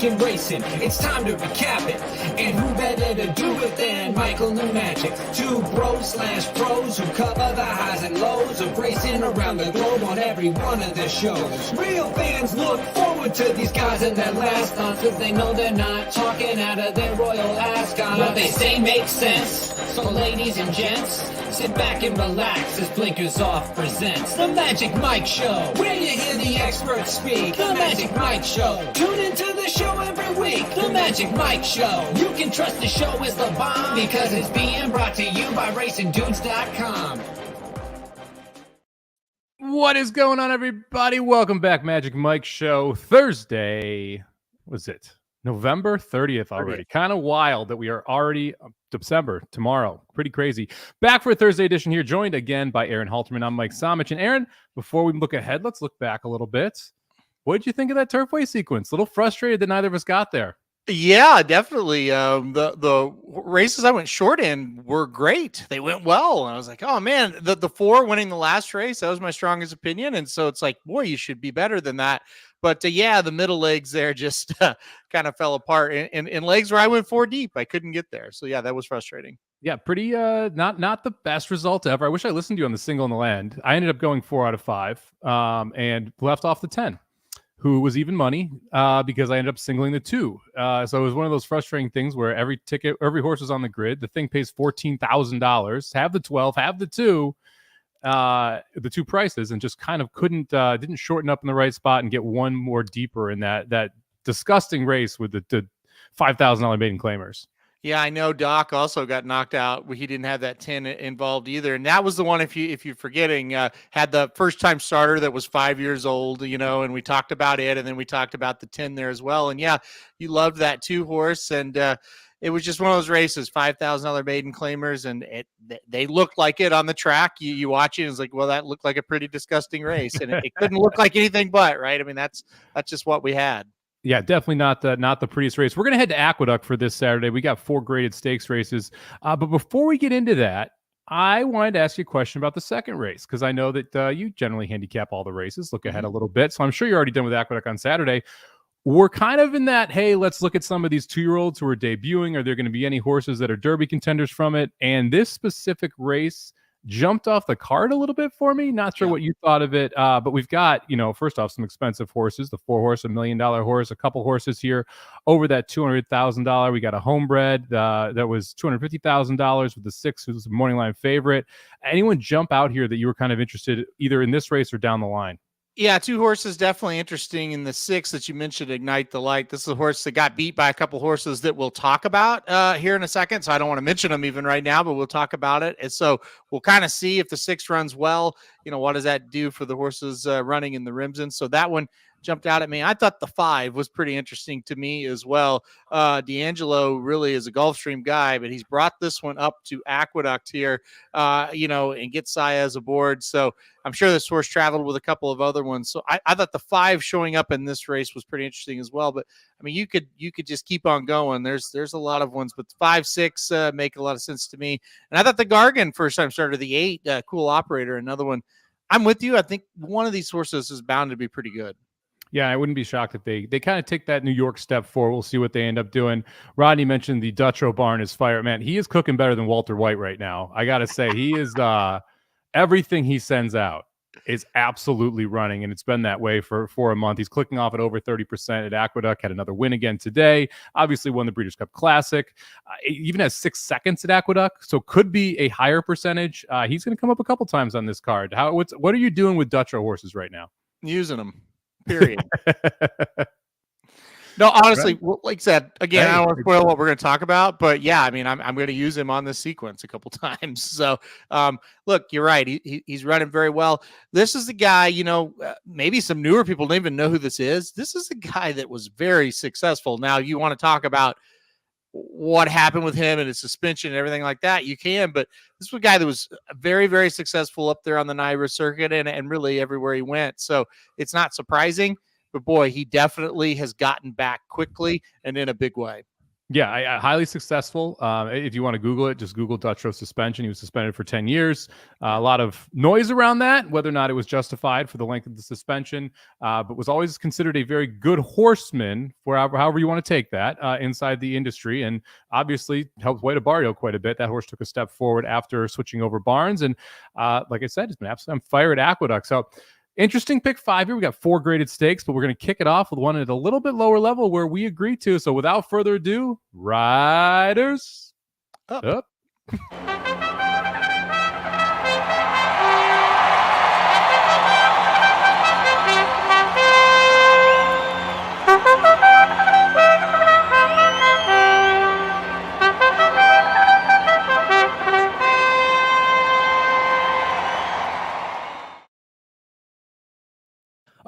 in racing. It's time to recap it. And who better to do it than Michael and Magic? Two bros/pros who cover the highs and lows of racing around the globe on every one of their shows. Real fans look forward to these guys and their last thoughts, cause they know they're not talking out of their royal ascot. What they say makes sense. So ladies and gents, sit back and relax as Blinkers Off presents The Magic Mike Show, where you hear the experts speak. The Magic Mike Show. Tune into the show every week. The Magic Mike Show. You can trust the show is the bomb because it's being brought to you by RacingDudes.com. What is going on, everybody? Welcome back, Magic Mike Show. Thursday, was it November 30th already? Kind of wild that we are already December tomorrow. Pretty crazy. Back for a Thursday edition here, joined again by Aaron Halterman. I'm Mike Somich. And Aaron, before we look ahead, let's look back a little bit. What did you think of that turfway sequence? A little frustrated that neither of us got there. Yeah, definitely. The races I went short in were great. They went well. And I was like, oh man, the four winning the last race, that was my strongest opinion. And so it's like, boy, you should be better than that. But yeah, the middle legs there just kind of fell apart. In legs where I went 4 deep, I couldn't get there. So yeah, that was frustrating. Yeah, pretty not the best result ever. I wish I listened to you on the single in the land. I ended up going 4 out of 5 and left off the 10. Who was even money because I ended up singling the 2. So it was one of those frustrating things where every horse was on the grid. The thing pays $14,000. Have the 12, have the 2, the 2 prices, and just kind of didn't shorten up in the right spot and get one more deeper in that disgusting race with the $5,000 maiden claimers. Yeah, I know Doc also got knocked out. He didn't have that 10 involved either. And that was the one, if you're forgetting, had the first time starter that was 5 years old, and we talked about it. And then we talked about the 10 there as well. And yeah, you loved that 2 horse. And it was just one of those races, $5,000 maiden claimers. And they looked like it on the track. You watch it and it's like, well, that looked like a pretty disgusting race. And it couldn't look like anything but, right? I mean, that's just what we had. Yeah, definitely not the prettiest race. We're going to head to Aqueduct for this Saturday. We got 4 graded stakes races. But before we get into that, I wanted to ask you a question about the second race because I know that you generally handicap all the races, look ahead a little bit. So I'm sure you're already done with Aqueduct on Saturday. We're kind of in that, hey, let's look at some of these 2-year-olds who are debuting. Are there going to be any horses that are Derby contenders from it? And this specific race jumped off the card a little bit for me. Not sure what you thought of it, but we've got, first off, some expensive horses, the 4-horse, $1 million horse, a couple horses here over that $200,000. We got a homebred that was $250,000 with the 6, who's a morning line favorite. Anyone jump out here that you were kind of interested either in this race or down the line? Yeah, 2 horses definitely interesting. In the 6 that you mentioned, Ignite the Light. This is a horse that got beat by a couple horses that we'll talk about here in a second. So I don't want to mention them even right now, but we'll talk about it. And so we'll kind of see if the 6 runs well. What does that do for the horses running in the Remsen? So that one jumped out at me. I thought the 5 was pretty interesting to me as well. D'Angelo really is a Gulfstream guy, but he's brought this one up to Aqueduct here, and get Saez aboard. So I'm sure this horse traveled with a couple of other ones. So I thought the 5 showing up in this race was pretty interesting as well. But I mean, you could just keep on going. There's a lot of ones, but 5, 6 make a lot of sense to me. And I thought the Gargan first time starter, the 8, Cool Operator, another one. I'm with you. I think one of these horses is bound to be pretty good. Yeah, I wouldn't be shocked if they kind of take that New York step forward. We'll see what they end up doing. Rodney mentioned the Dutro barn is fire. Man, he is cooking better than Walter White right now. I got to say, he is everything he sends out is absolutely running, and it's been that way for a month. He's clicking off at over 30% at Aqueduct, had another win again today. Obviously won the Breeders' Cup Classic. Even has 6 seconds at Aqueduct, so could be a higher percentage. He's going to come up a couple times on this card. What are you doing with Dutro horses right now? Using them. Period. No, honestly, like I said, again, I don't want to spoil what we're going to talk about, but yeah, I mean, I'm going to use him on this sequence a couple times. So, look, you're right. He's running very well. This is the guy, maybe some newer people don't even know who this is. This is a guy that was very successful. Now, you want to talk about what happened with him and his suspension and everything like that, you can, but this was a guy that was very, very successful up there on the NYRA circuit and really everywhere he went. So it's not surprising, but boy, he definitely has gotten back quickly and in a big way. Yeah, highly successful. If you want to Google it, just Google Dutch row suspension. He was suspended for 10 years. A lot of noise around that, whether or not it was justified for the length of the suspension, but was always considered a very good horseman, for however you want to take that, inside the industry, and obviously helped Way to Barrio quite a bit. That horse took a step forward after switching over barns, and like I said, it's been absolutely on fire at Aqueduct. So interesting pick 5 here. We got 4 graded stakes, but we're going to kick it off with one at a little bit lower level where we agreed to. So without further ado, riders up.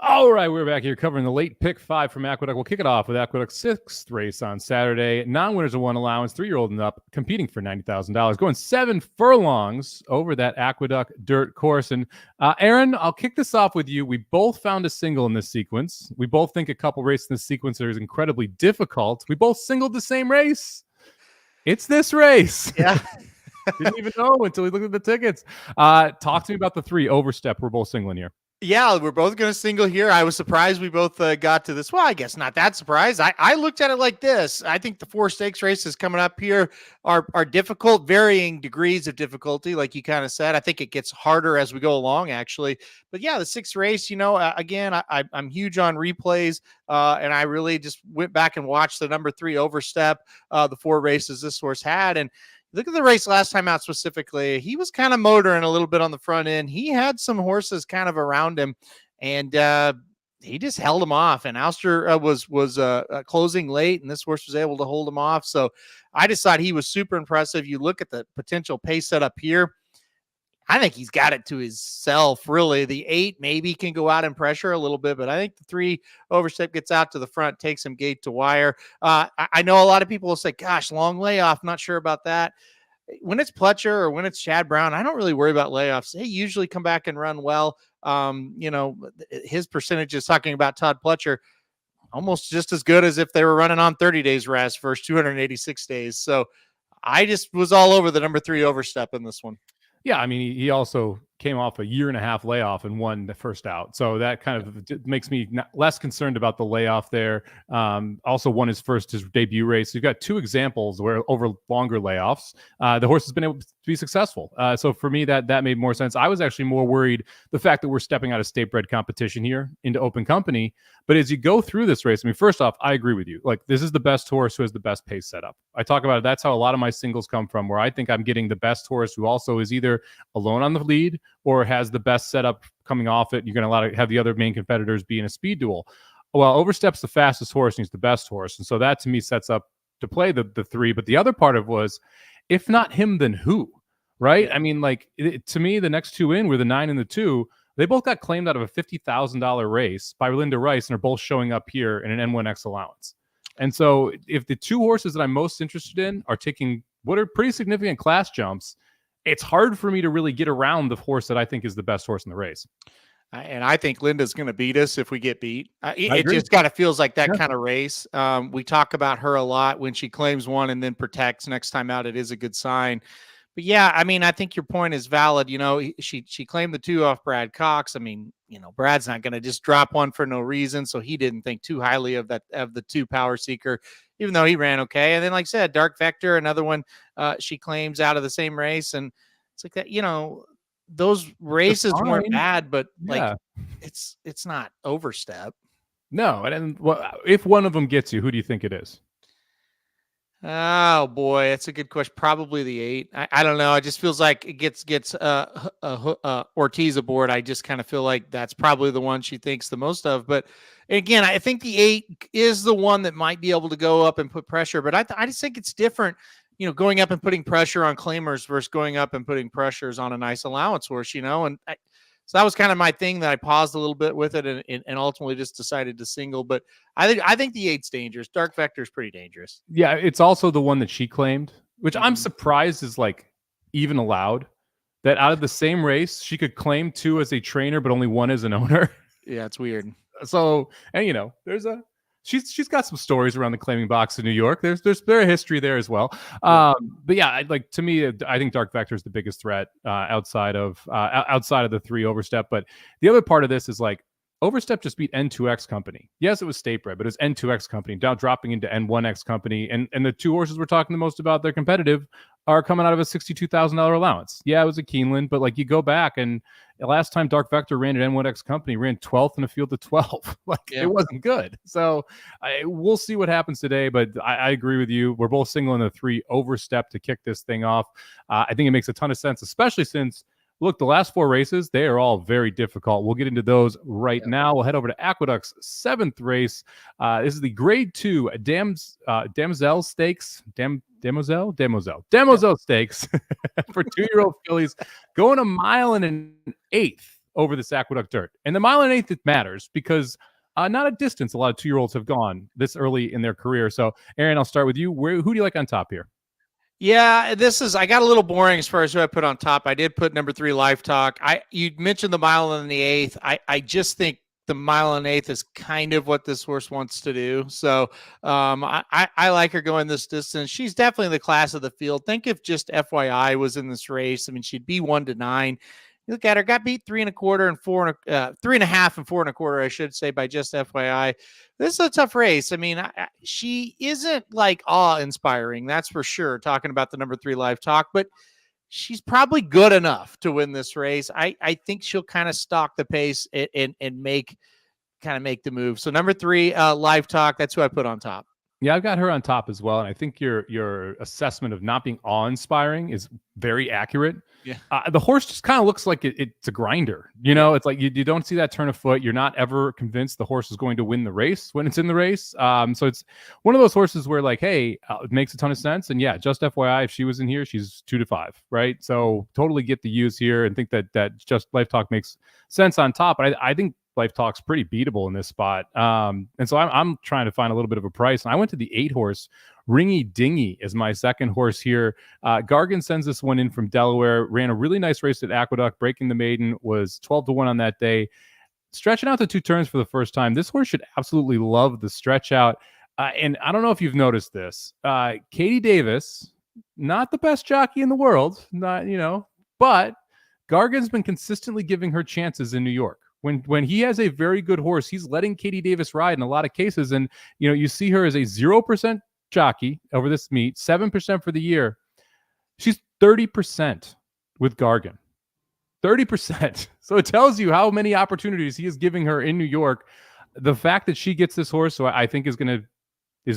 All right, we're back here covering the late pick 5 from Aqueduct. We'll kick it off with Aqueduct's 6th race on Saturday. Non-winners of 1 allowance, 3-year-old and up, competing for $90,000, going 7 furlongs over that Aqueduct dirt course. And Aaron, I'll kick this off with you. We both found a single in this sequence. We both think a couple races in this sequence are incredibly difficult. We both singled the same race. It's this race. Yeah. Didn't even know until we looked at the tickets. Talk to me about the 3 overstep we're both singling here. Yeah, we're both going to single here. I was surprised we both got to this. Well, I guess not that surprised. I looked at it like this. I think the 4 stakes races coming up here are difficult, varying degrees of difficulty, like you kind of said. I think it gets harder as we go along, actually. But yeah, the 6th race, again, I'm huge on replays, and I really just went back and watched the number 3 overstep, the 4 races this horse had, and look at the race last time out specifically. He was kind of motoring a little bit on the front end. He had some horses kind of around him, and he just held him off. And Ouster was closing late, and this horse was able to hold him off. So I just thought he was super impressive. You look at the potential pace setup here. I think he's got it to himself, really. The 8 maybe can go out and pressure a little bit, but I think the 3 overstep gets out to the front, takes him gate to wire. I know a lot of people will say, gosh, long layoff. Not sure about that. When it's Pletcher or when it's Chad Brown, I don't really worry about layoffs. They usually come back and run well. His percentages, talking about Todd Pletcher, almost just as good as if they were running on 30 days rest versus 286 days. So I just was all over the number 3 overstep in this one. Yeah, I mean, he also came off a 1.5 year layoff and won the first out. So that kind of makes me less concerned about the layoff there. Also won his debut race. You've got 2 examples where over longer layoffs, the horse has been able to be successful. So for me, that made more sense. I was actually more worried the fact that we're stepping out of state bred competition here into open company. But as you go through this race, I mean, first off, I agree with you. Like, this is the best horse who has the best pace setup. I talk about it. That's how a lot of my singles come from, where I think I'm getting the best horse who also is either alone on the lead or has the best setup coming off it. You're going to have the other main competitors be in a speed duel. Well, Overstep's the fastest horse and he's the best horse. And so that to me sets up to play the 3. But the other part of was, if not him, then who? Right? I mean, like, to me, the next 2 in were the 9 and the 2. They both got claimed out of a $50,000 race by Linda Rice and are both showing up here in an N1X allowance. And so if the 2 horses that I'm most interested in are taking what are pretty significant class jumps, it's hard for me to really get around the horse that I think is the best horse in the race. And I think Linda's going to beat us if we get beat. It just kind of feels like that kind of race. We talk about her a lot when she claims one and then protects next time out. It is a good sign. But yeah, I mean, I think your point is valid. She claimed the 2 off Brad Cox. I mean, Brad's not going to just drop one for no reason. So he didn't think too highly of the 2 Power Seeker, even though he ran okay. And then, like I said, Dark Vector, another one she claims out of the same race. And it's like that, those races weren't bad, but like it's not overstep. No. And if one of them gets you, who do you think it is? Oh boy, that's a good question. Probably the 8. I don't know. It just feels like it gets Ortiz aboard. I just kind of feel like that's probably the one she thinks the most of. But again, I think the 8 is the one that might be able to go up and put pressure. But I just think it's different, going up and putting pressure on claimers versus going up and putting pressures on a nice allowance horse, so that was kind of my thing that I paused a little bit with it and ultimately just decided to single. But I think the 8's dangerous. Dark Vector is pretty dangerous. Yeah, it's also the one that she claimed, which I'm surprised is like even allowed. That out of the same race, she could claim 2 as a trainer, but only 1 as an owner. Yeah, it's weird. So, and there's a she's got some stories around the claiming box in New York. There's a history there as well. But yeah, like to me, I think Dark Vector is the biggest threat outside of the 3 Overstep. But the other part of this is like Overstep just beat N2X Company. Yes, it was state bred, but it was N2X Company now dropping into N1X Company. And the 2 horses we're talking the most about, they're competitive, are coming out of a $62,000 allowance. Yeah, it was a Keeneland, but like you go back and the last time Dark Vector ran at N1X Company, ran 12th in a field of 12. It wasn't good. So we'll see what happens today, but I agree with you. We're both single in the 3 Overstep to kick this thing off. I think it makes a ton of sense, especially since, look, the last 4 races, they are all very difficult. We'll get into those right now. We'll head over to Aqueduct's 7th race. This is the Grade 2 Demoiselle Stakes. Demoiselle Stakes for 2-year-old fillies, going 1 mile and an 1/8 over this Aqueduct dirt. And the 1 mile and 1/8, it matters because not a distance a lot of 2-year-olds have gone this early in their career. So, Aaron, I'll start with you. Who do you like on top here? Yeah, I got a little boring as far as who I put on top. I did put number 3 Life Talk. You mentioned the 1 mile and the 1/8. I just think the 1 mile and 1/8 is kind of what this horse wants to do. So I like her going this distance. She's definitely the class of the field. Think if just FYI was in this race. I mean, she'd be 1 to 9. You look at her, got beat 3 1/4 and 3.5 and 4 1/4, I should say, by just FYI. This is a tough race. I mean, she isn't like awe-inspiring, that's for sure, talking about the number 3 Live Talk, but she's probably good enough to win this race. I think she'll kind of stalk the pace and make the move. So number 3 Live Talk, that's who I put on top. Yeah, I've got her on top as well, and I think your assessment of not being awe-inspiring is very accurate. Yeah, the horse just kind of looks like it's a grinder. You know, it's like you don't see that turn of foot. You're not ever convinced the horse is going to win the race when it's in the race. So it's one of those horses where like, hey, it makes a ton of sense. And yeah, just FYI, if she was in here, she's 2 to 5, right? So totally get the use here and think that just Life Talk makes sense on top. But I think Life Talk's pretty beatable in this spot. And so I'm trying to find a little bit of a price. And I went to the 8 horse. Ringy Dingy is my second horse here. Gargan sends this one in from Delaware. Ran a really nice race at Aqueduct. Breaking the maiden, was 12 to 1 on that day. Stretching out the 2 turns for the first time. This horse should absolutely love the stretch out. And I don't know if you've noticed this. Katie Davis, not the best jockey in the world, but Gargan's been consistently giving her chances in New York. When he has a very good horse, he's letting Katie Davis ride in a lot of cases. And, you see her as a 0% jockey over this meet, 7% for the year. She's 30% with Gargan. 30%. So it tells you how many opportunities he is giving her in New York. The fact that she gets this horse, so I think is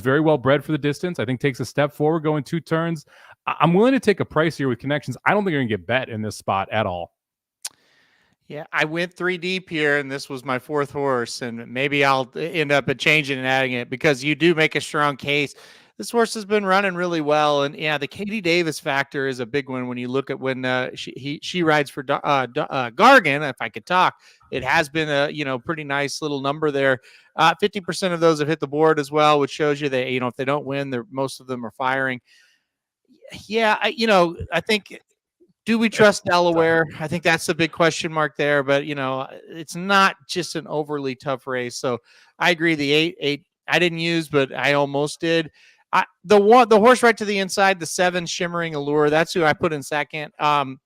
very well bred for the distance. I think takes a step forward going 2 turns. I'm willing to take a price here with connections. I don't think you're going to get bet in this spot at all. Yeah, I went 3 deep here, and this was my 4th horse, and maybe I'll end up changing and adding it because you do make a strong case. This horse has been running really well, and yeah, the Katie Davis factor is a big one when you look at when she rides for Gargan. If I could talk, it has been a pretty nice little number there. 50% of those have hit the board as well, which shows you that if they don't win, most of them are firing. Yeah, I think. Do we trust Delaware? I think that's the big question mark there, but it's not just an overly tough race. So I agree. The 8 I didn't use, but I almost did. The horse right to the inside, the 7 Shimmering Allure. That's who I put in second. Kind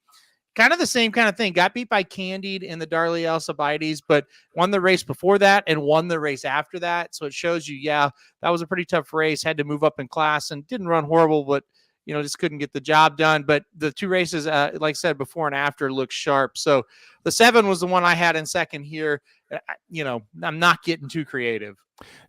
of the same kind of thing. Got beat by Candied in the Darley Alcibiades, but won the race before that and won the race after that. So it shows you, yeah, that was a pretty tough race. Had to move up in class and didn't run horrible, but just couldn't get the job done. But the 2 races, like I said, before and after looked sharp. So the 7 was the one I had in second here. I'm not getting too creative.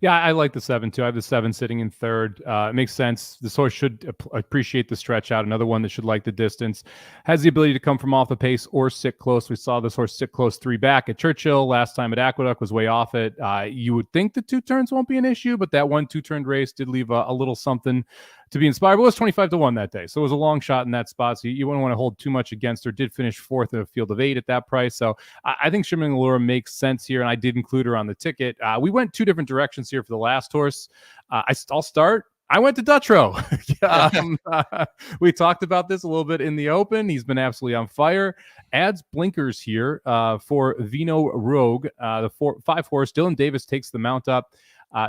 Yeah, I like the 7 too. I have the 7 sitting in third. It makes sense. This horse should appreciate the stretch out. Another one that should like the distance. Has the ability to come from off the pace or sit close. We saw this horse sit close 3 back at Churchill. Last time at Aqueduct was way off it. You would think the 2 turns won't be an issue, but that 1 2-turn race did leave a little something to be inspired. But it was 25 to 1 that day. So it was a long shot in that spot. So you wouldn't want to hold too much against her. Did finish 4th in a field of 8 at that price. So I think Shimmering Allure makes sense here. And I did include her on the ticket. We went 2 different directions here for the last horse. I'll start. I went to Dutrow. We talked about this a little bit in the open. He's been absolutely on fire. Adds blinkers here for Vino Rogue. The 5 horse. Dylan Davis takes the mount up.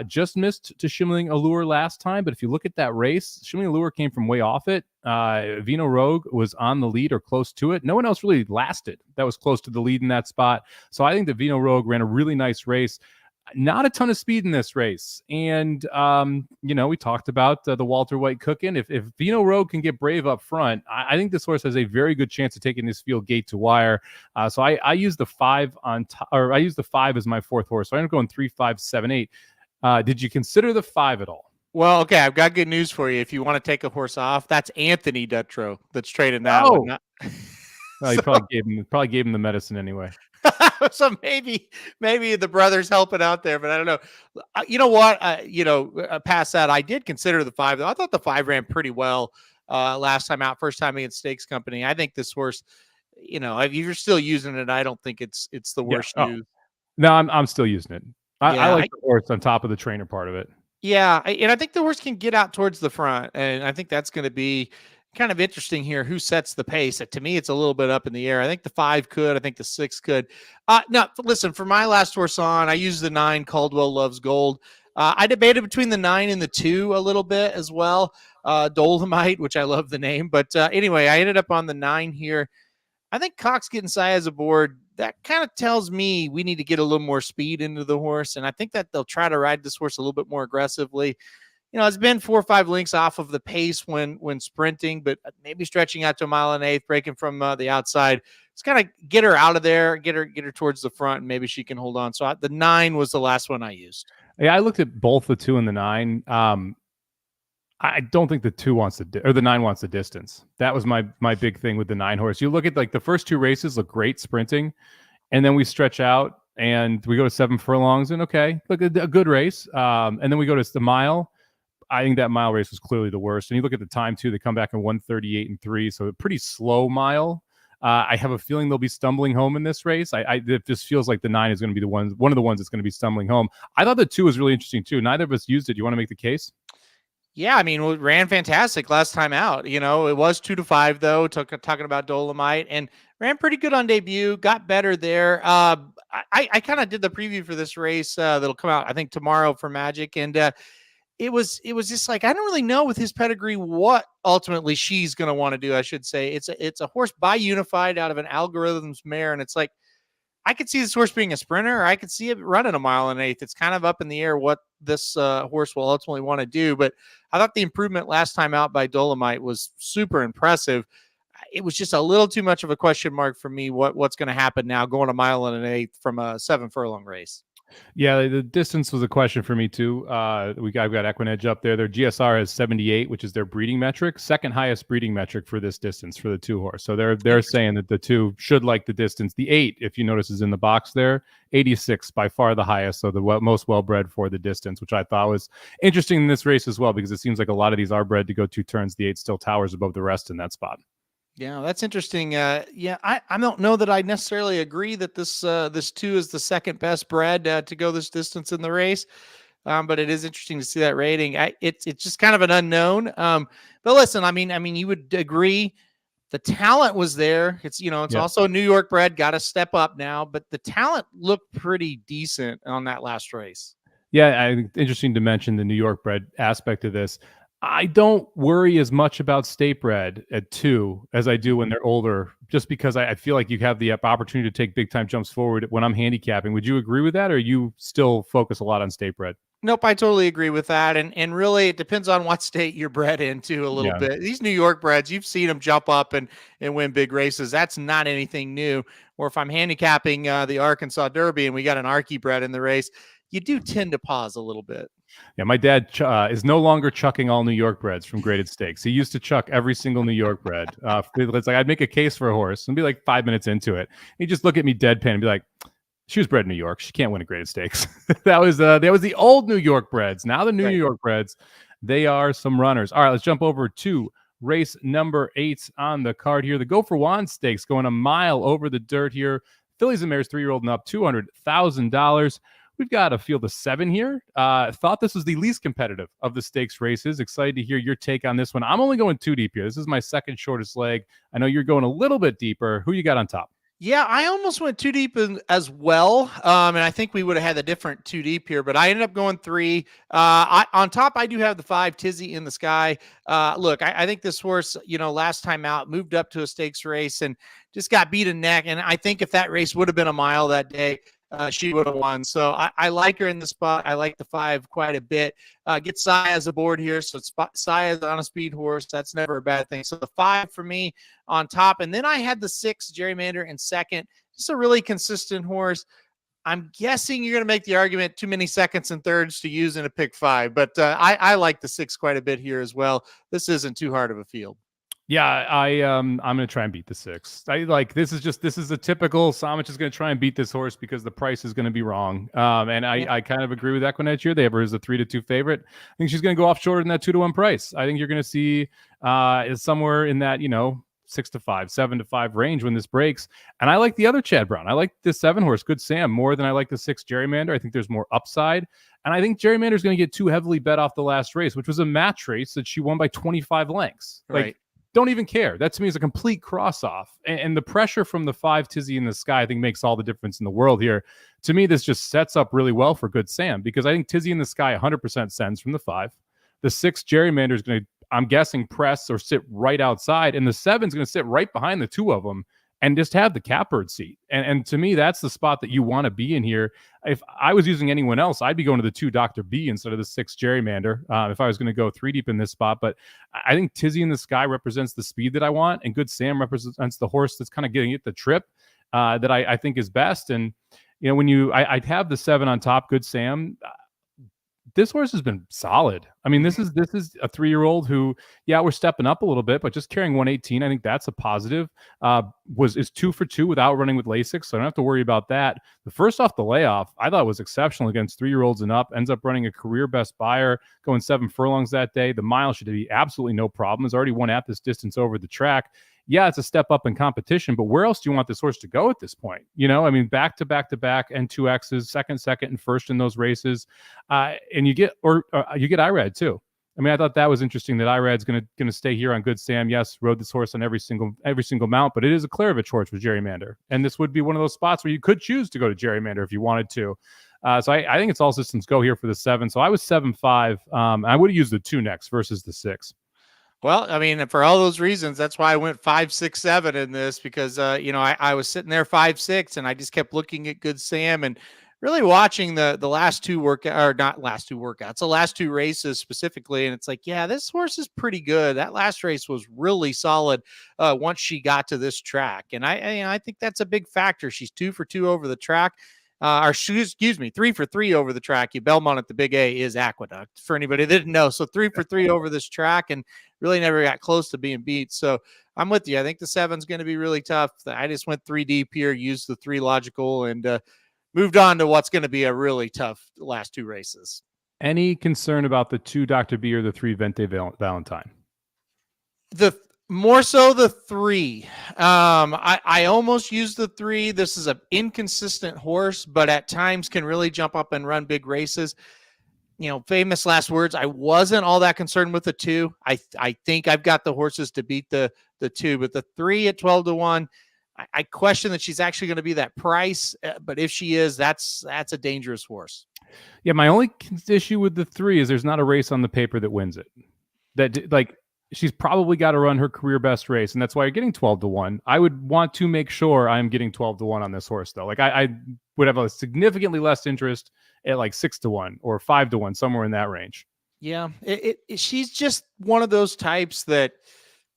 Just missed to Shimling Allure last time, but if you look at that race, Shimling Allure came from way off it. Vino Rogue was on the lead or close to it. No one else really lasted that was close to the lead in that spot. So I think that Vino Rogue ran a really nice race. Not a ton of speed in this race. And, we talked about the Walter White cooking. If Vino Rogue can get brave up front, I think this horse has a very good chance of taking this field gate to wire. So I use the 5 on top, or I use the 5 as my fourth horse. So I'm going 3, 5, 7, 8. Did you consider the 5 at all? Well, okay, I've got good news for you. If you want to take a horse off, that's Anthony Dutrow that's trading that one. Well, he probably gave him the medicine anyway. So maybe the brother's helping out there, but I don't know. You know what? Past that, I did consider the 5, though. I thought the 5 ran pretty well last time out, first time against Stakes Company. I think this horse, if you're still using it, I don't think it's the worst news. No, I'm still using it. I like the horse on top of the trainer part of it. Yeah, and I think the horse can get out towards the front, and I think that's going to be kind of interesting here. Who sets the pace? To me, it's a little bit up in the air. I think the 5 could. I think the 6 could. No, listen, for my last horse on, I used the 9, Caldwell Loves Gold. I debated between the 9 and the 2 a little bit as well. Dolomite, which I love the name. But anyway, I ended up on the 9 here. I think Cox getting Saez aboard, that kind of tells me we need to get a little more speed into the horse. And I think that they'll try to ride this horse a little bit more aggressively. It's been 4 or 5 lengths off of the pace when sprinting, but maybe stretching out to 1 1/8 miles, breaking from the outside. Just kind of get her out of there, get her towards the front, and maybe she can hold on. So the 9 was the last one I used. Yeah, I looked at both the 2 and the 9. I don't think the 2 wants or the 9 wants the distance. That was my big thing with the 9 horse. You look at the first 2 races look great sprinting, and then we stretch out and we go to 7 furlongs and look a good race. And then we go to the mile. I think that mile race was clearly the worst. And you look at the time too; they come back in 1:38 and 3, so a pretty slow mile. I have a feeling they'll be stumbling home in this race. It just feels like the 9 is going to be one of the ones that's going to be stumbling home. I thought the 2 was really interesting too. Neither of us used it. You want to make the case? Yeah, I mean, it ran fantastic last time out. It was 2 to 5 though. Talking about Dolomite, and ran pretty good on debut. Got better there. I kind of did the preview for this race that'll come out I think tomorrow for Magic, and it was just like I don't really know with his pedigree what ultimately she's going to want to do. I should say it's a horse by Unified out of an Algorithms mare, and it's like I could see this horse being a sprinter, or I could see it running 1 1/8 miles. It's kind of up in the air what this horse will ultimately want to do. But I thought the improvement last time out by Dolomite was super impressive. It was just a little too much of a question mark for me. What's going to happen now going 1 1/8 miles from a 7 furlong race? Yeah, the distance was a question for me too. I've got Equinedge up there. Their GSR has 78, which is their breeding metric, second highest breeding metric for this distance for the 2 horse. So they're saying that the 2 should like the distance. The 8, if you notice, is in the box there. 86, by far the highest, so the most well-bred for the distance, which I thought was interesting in this race as well, because it seems like a lot of these are bred to go 2 turns. The 8 still towers above the rest in that spot. Yeah, that's interesting. I don't know that I necessarily agree that this 2 is the second best bred to go this distance in the race, but it is interesting to see that rating. It's just kind of an unknown. But listen, I mean, you would agree the talent was there. It's also a New York bred, got to step up now, but the talent looked pretty decent on that last race. Yeah, interesting to mention the New York bred aspect of this. I don't worry as much about state bred at 2 as I do when they're older, just because I feel like you have the opportunity to take big time jumps forward when I'm handicapping. Would you agree with that, or you still focus a lot on state bred? Nope, I totally agree with that. And really, it depends on what state you're bred into a little bit. These New York breds, you've seen them jump up and win big races. That's not anything new. Or if I'm handicapping the Arkansas Derby and we got an Archie bred in the race, you do tend to pause a little bit. Yeah, my dad is no longer chucking all New York breds from graded stakes. He used to chuck every single New York bred. It's like I'd make a case for a horse and be like 5 minutes into it. He'd just look at me deadpan and be like, she was bred in New York. She can't win a graded stakes. that was the old New York breds. Now the New York breds, they are some runners. All right, let's jump over to race number 8 on the card here. The Go for Juan Stakes going 1 mile over the dirt here. Fillies and Mares 3-year-old and up, $200,000. We've got a field of 7 here. Thought this was the least competitive of the stakes races. Excited to hear your take on this one. I'm only going 2 deep here. This is my second shortest leg. I know you're going a little bit deeper. Who you got on top? Yeah, I almost went too deep as well. And I think we would have had a different too deep here, but I ended up going 3. On top, I do have the 5 Tizzy in the Sky. Look, I think this horse, last time out moved up to a stakes race and just got beat in neck. And I think if that race would have been a mile that day, she would have won. So I like her in the spot. I like the 5 quite a bit. Get Sai as a board here. So Sai is on a speed horse. That's never a bad thing. So the 5 for me on top. And then I had the 6 Gerrymander in second. Just a really consistent horse. I'm guessing you're going to make the argument too many seconds and thirds to use in a pick 5. But I like the 6 quite a bit here as well. This isn't too hard of a field. Yeah, I'm gonna try and beat the 6. This is a typical Somich is gonna try and beat this horse because the price is gonna be wrong. And I kind of agree with Equinedge here. They have her as a 3-2 favorite. I think she's gonna go off shorter than that 2-1 price. I think you're gonna see is somewhere in that 6-5, 7-5 range when this breaks. And I like the other Chad Brown. I like the 7 horse, Good Sam, more than I like the 6 Gerrymander. I think there's more upside. And I think Gerrymander is going to get too heavily bet off the last race, which was a match race that she won by 25 lengths. Right. Don't even care. That to me is a complete cross off. And the pressure from the 5 Tizzy in the Sky, I think, makes all the difference in the world here. To me, this just sets up really well for Good Sam because I think Tizzy in the Sky 100% sends from the 5. The 6 Gerrymander is going to, I'm guessing, press or sit right outside. And the 7 is going to sit right behind the 2 of them and just have the catbird seat. And to me, that's the spot that you want to be in here. If I was using anyone else, I'd be going to the 2 Dr. B instead of the 6 Gerrymander if I was going to go 3 deep in this spot. But I think Tizzy in the Sky represents the speed that I want, and Good Sam represents the horse that's kind of getting it the trip that I think is best. And, when I'd have the 7 on top, Good Sam. This horse has been solid. I mean, this is a 3-year-old who, we're stepping up a little bit, but just carrying 118, I think that's a positive. Is 2 for 2 without running with Lasix, so I don't have to worry about that. The first off the layoff, I thought was exceptional against 3-year-olds and up. Ends up running a career best buyer, going 7 furlongs that day. The mile should be absolutely no problem. Has already won at this distance over the track. Yeah, it's a step up in competition, but where else do you want this horse to go at this point? I mean, back to back to back and 2Xs, second, and first in those races. And you get Irad too. I mean, I thought that was interesting that Irad's gonna stay here on Good Sam. Yes, rode this horse on every single mount, but it is a Kalleward horse with Gerrymander. And this would be one of those spots where you could choose to go to Gerrymander if you wanted to. So I think it's all systems go here for the 7. So I was 7-5. I would have used the 2 next versus the 6. Well, I mean, for all those reasons, that's why I went 5, 6, 7 in this because, I was sitting there 5, 6 and I just kept looking at Good Sam and really watching the last 2 workouts, the last 2 races specifically. And it's like, yeah, this horse is pretty good. That last race was really solid once she got to this track. And I think that's a big factor. She's 2 for 2 over the track. Excuse me, 3 for 3 over the track. Belmont at the Big A is Aqueduct for anybody that didn't know. So 3 for 3 over this track and really never got close to being beat. So I'm with you. I think the 7's going to be really tough. I just went 3 deep here, used the 3 logical and moved on to what's going to be a really tough last 2 races. Any concern about the 2 Dr. B or the 3 Vente Valentine? More so the 3. I almost used the 3. This is an inconsistent horse, but at times can really jump up and run big races. Famous last words. I wasn't all that concerned with the 2. I think I've got the horses to beat the 2, but the 3 at 12-1, I question that she's actually going to be that price. But if she is, that's a dangerous horse. Yeah, my only issue with the 3 is there's not a race on the paper that wins it. She's probably got to run her career best race, and that's why you're getting 12-1. I would want to make sure I'm getting 12-1 on this horse, though. I would have a significantly less interest at 6-1 or 5-1, somewhere in that range. Yeah, she's just one of those types that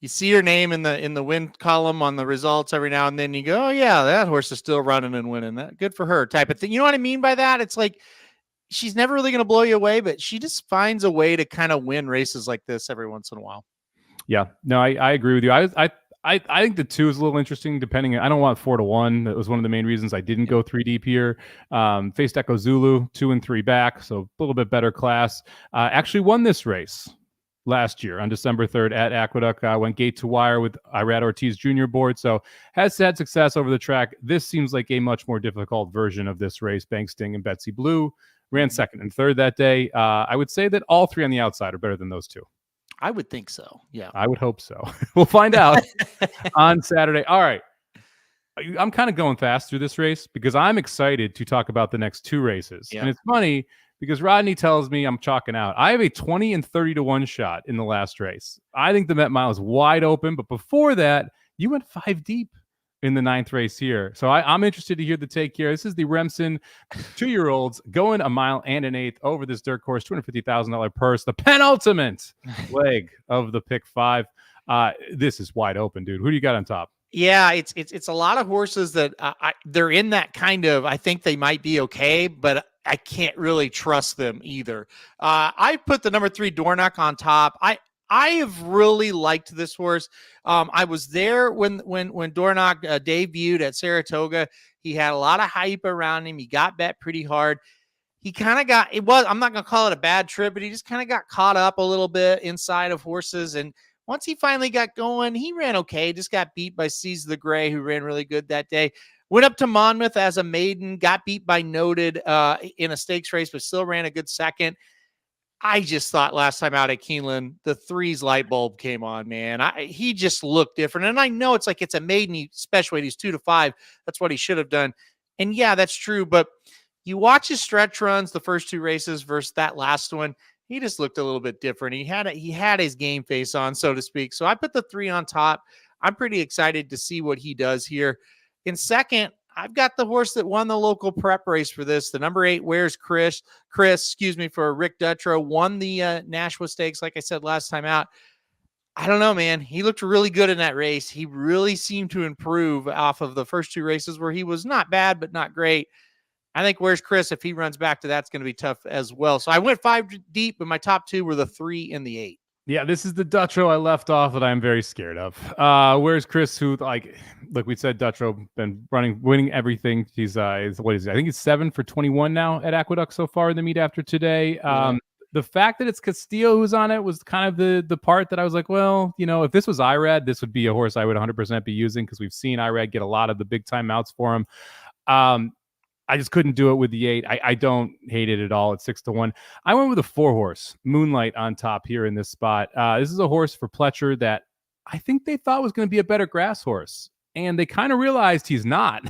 you see her name in the win column on the results every now and then. You go, oh yeah, that horse is still running and winning. That good for her type of thing. You know what I mean by that? It's like she's never really going to blow you away, but she just finds a way to kind of win races like this every once in a while. Yeah, no, I agree with you. I think the 2 is a little interesting. I don't want 4-1. That was one of the main reasons I didn't go 3 deep here. Faced Echo Zulu 2 and 3 back, so a little bit better class. Actually won this race last year on December 3rd at Aqueduct. Went gate to wire with Irad Ortiz Jr. board, so has had success over the track. This seems like a much more difficult version of this race. Bank Sting and Betsy Blue ran 2nd and 3rd that day. I would say that all 3 on the outside are better than those 2. I would think so. Yeah. I would hope so. We'll find out on Saturday. All right. I'm kind of going fast through this race because I'm excited to talk about the next two races. Yeah. And it's funny because Rodney tells me I'm chalking out. I have a 20 and 30 to 1 shot in the last race. I think the Met Mile is wide open. But before that, you went 5 deep in the 9th race here. So I'm interested to hear the take here. This is the Remsen 2-year-olds going a mile and an eighth over this dirt course, $250,000 purse, the penultimate leg of the pick 5. This is wide open, dude. Who do you got on top? Yeah, it's a lot of horses that they're in that kind of, I think they might be okay, but I can't really trust them either. I put the number 3 Dornoch on top. I have really liked this horse. I was there when Dornoch debuted at Saratoga. He had a lot of hype around him. He got bet pretty hard. He kind of got, I'm not going to call it a bad trip, but he just kind of got caught up a little bit inside of horses. And once he finally got going, he ran okay. Just got beat by Seize the Gray, who ran really good that day. Went up to Monmouth as a maiden, got beat by Noted in a stakes race, but still ran a good second. I just thought last time out at Keeneland, the 3's light bulb came on, man. He just looked different. And I know it's a maiden, he special weight. He's 2 to 5. That's what he should have done. And yeah, that's true. But you watch his stretch runs, the first 2 races versus that last one. He just looked a little bit different. He had his game face on, so to speak. So I put the 3 on top. I'm pretty excited to see what he does here. In second, I've got the horse that won the local prep race for this. The number 8, Where's Chris, for Rick Dutrow, won the Nashua Stakes, like I said last time out. I don't know, man. He looked really good in that race. He really seemed to improve off of the first 2 races where he was not bad, but not great. I think Where's Chris, if he runs back to that's going to be tough as well. So I went 5 deep, but my top 2 were the 3 and the 8. Yeah, this is the Dutrow I left off that I'm very scared of. Where's Chris, who, like we said, Dutrow been winning everything. He's what is he? I think he's 7 for 21 now at Aqueduct so far in the meet after today. The fact that it's Castillo who's on it was kind of the part that I was like, well, if this was Irad, this would be a horse I would 100% be using because we've seen Irad get a lot of the big time outs for him. I just couldn't do it with the 8. I don't hate it at all at 6 to 1. I went with a 4 horse, Moonlight, on top here in this spot. This is a horse for Pletcher that I think they thought was going to be a better grass horse. And they kind of realized he's not,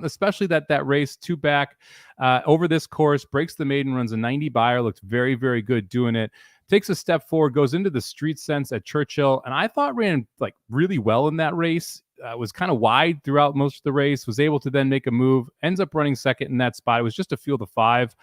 especially that race 2 back over this course, breaks the maiden, runs a 90 buyer, looked very, very good doing it. Takes a step forward, goes into the street sense at Churchill, and I thought ran really well in that race. Was kind of wide throughout most of the race, was able to then make a move, ends up running second in that spot. It was just a field of 5.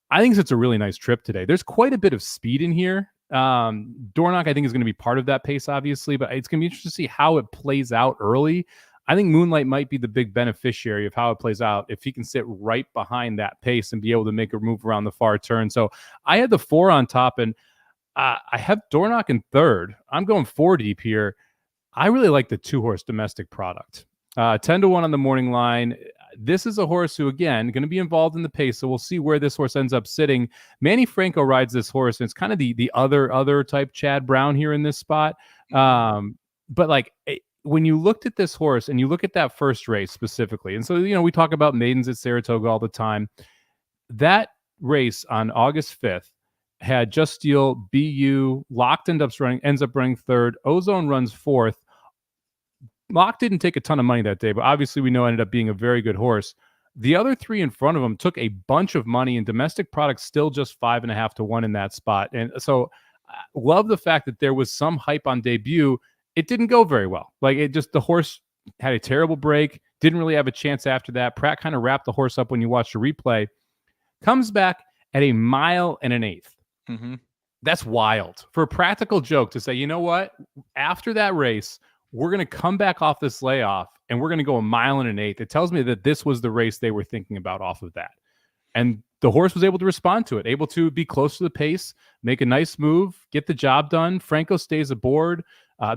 I think it's a really nice trip today. There's quite a bit of speed in here. Dornoch, I think, is going to be part of that pace, obviously, but it's going to be interesting to see how it plays out early. I think Moonlight might be the big beneficiary of how it plays out if he can sit right behind that pace and be able to make a move around the far turn. So I had the 4 on top, and I have Dornoch in third. I'm going 4 deep here. I really like the 2 horse Domestic Product. 10 to 1 on the morning line. This is a horse who, again, going to be involved in the pace, so we'll see where this horse ends up sitting. Manny Franco rides this horse, and it's kind of the other type Chad Brown here in this spot. But when you looked at this horse and you look at that first race specifically, and so, we talk about maidens at Saratoga all the time. That race on August 5th had Just Steel, BU, Locked ends up running third. Ozone runs 4th. Lock didn't take a ton of money that day, but obviously we know ended up being a very good horse. The other 3 in front of him took a bunch of money, and Domestic Product still just 5.5 to 1 in that spot. And so love the fact that there was some hype on debut. It didn't go very well. The horse had a terrible break, didn't really have a chance after that. Pratt kind of wrapped the horse up when you watch the replay. Comes back at a mile and an eighth. Mm-hmm. That's wild. For a practical joke to say, you know what? After that race, we're going to come back off this layoff and we're going to go a mile and an eighth. It tells me that this was the race they were thinking about off of that. And the horse was able to respond to it, able to be close to the pace, make a nice move, get the job done. Franco stays aboard.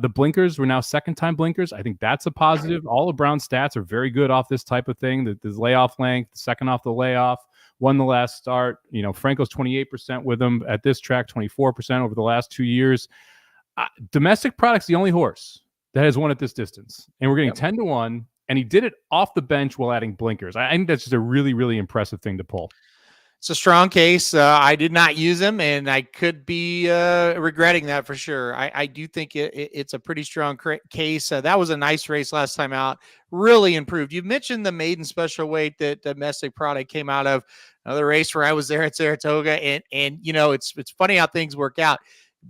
The blinkers were now second-time blinkers. I think that's a positive. All of Brown's stats are very good off this type of thing. The layoff length, the second off the layoff, won the last start. Franco's 28% with him at this track, 24% over the last 2 years. Domestic Product's the only horse that has won at this distance. And we're getting 10 to 1, and he did it off the bench while adding blinkers. I think that's just a really, really impressive thing to pull. It's a strong case. I did not use him, and I could be regretting that for sure. I do think it's a pretty strong case. That was a nice race last time out. Really improved. You mentioned the maiden special weight that domestic product came out of. Another race where I was there at Saratoga, and it's funny how things work out.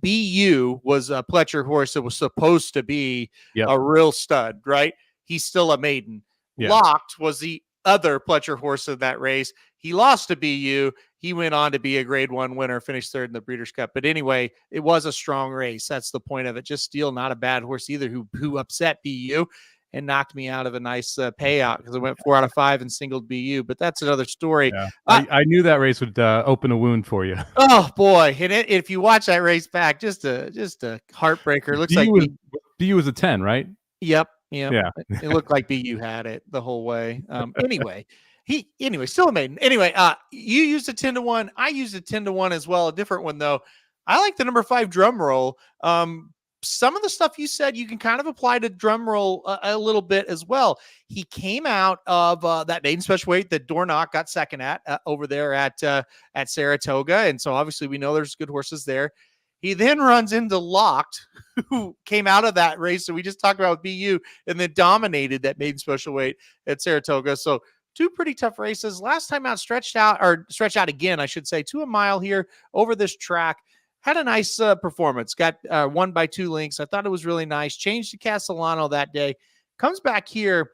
BU was a Pletcher horse that was supposed to be a real stud, right? He's still a maiden. Yeah. Locked was the other Pletcher horse of that race. He lost to BU. He went on to be a grade 1 winner, finished third in the Breeders' Cup. But anyway, it was a strong race. That's the point of it. Just Steele, not a bad horse either, who upset BU and knocked me out of a nice payout because I went 4 out of 5 and singled BU. But that's another story. Yeah. I knew that race would open a wound for you. Oh boy! And if you watch that race back, just a heartbreaker. It looks BU was a 10, right? Yep. Yeah. It looked like BU had it the whole way. Anyway, still a maiden. Anyway, you used a 10-1. I used a 10-1 as well. A different one though. I like the number 5 drum roll. Some of the stuff you said you can kind of apply to drum roll a little bit as well. He came out of that maiden special weight that Dornoch got second at over there at Saratoga. And so obviously we know there's good horses there. He then runs into Locked, who came out of that race that we just talked about with BU and then dominated that maiden special weight at Saratoga. So 2 pretty tough races. Last time out, stretched out again, I should say, to a mile here over this track. Had a nice performance. Got won by 2 lengths. I thought it was really nice. Changed to Castellano that day. Comes back here.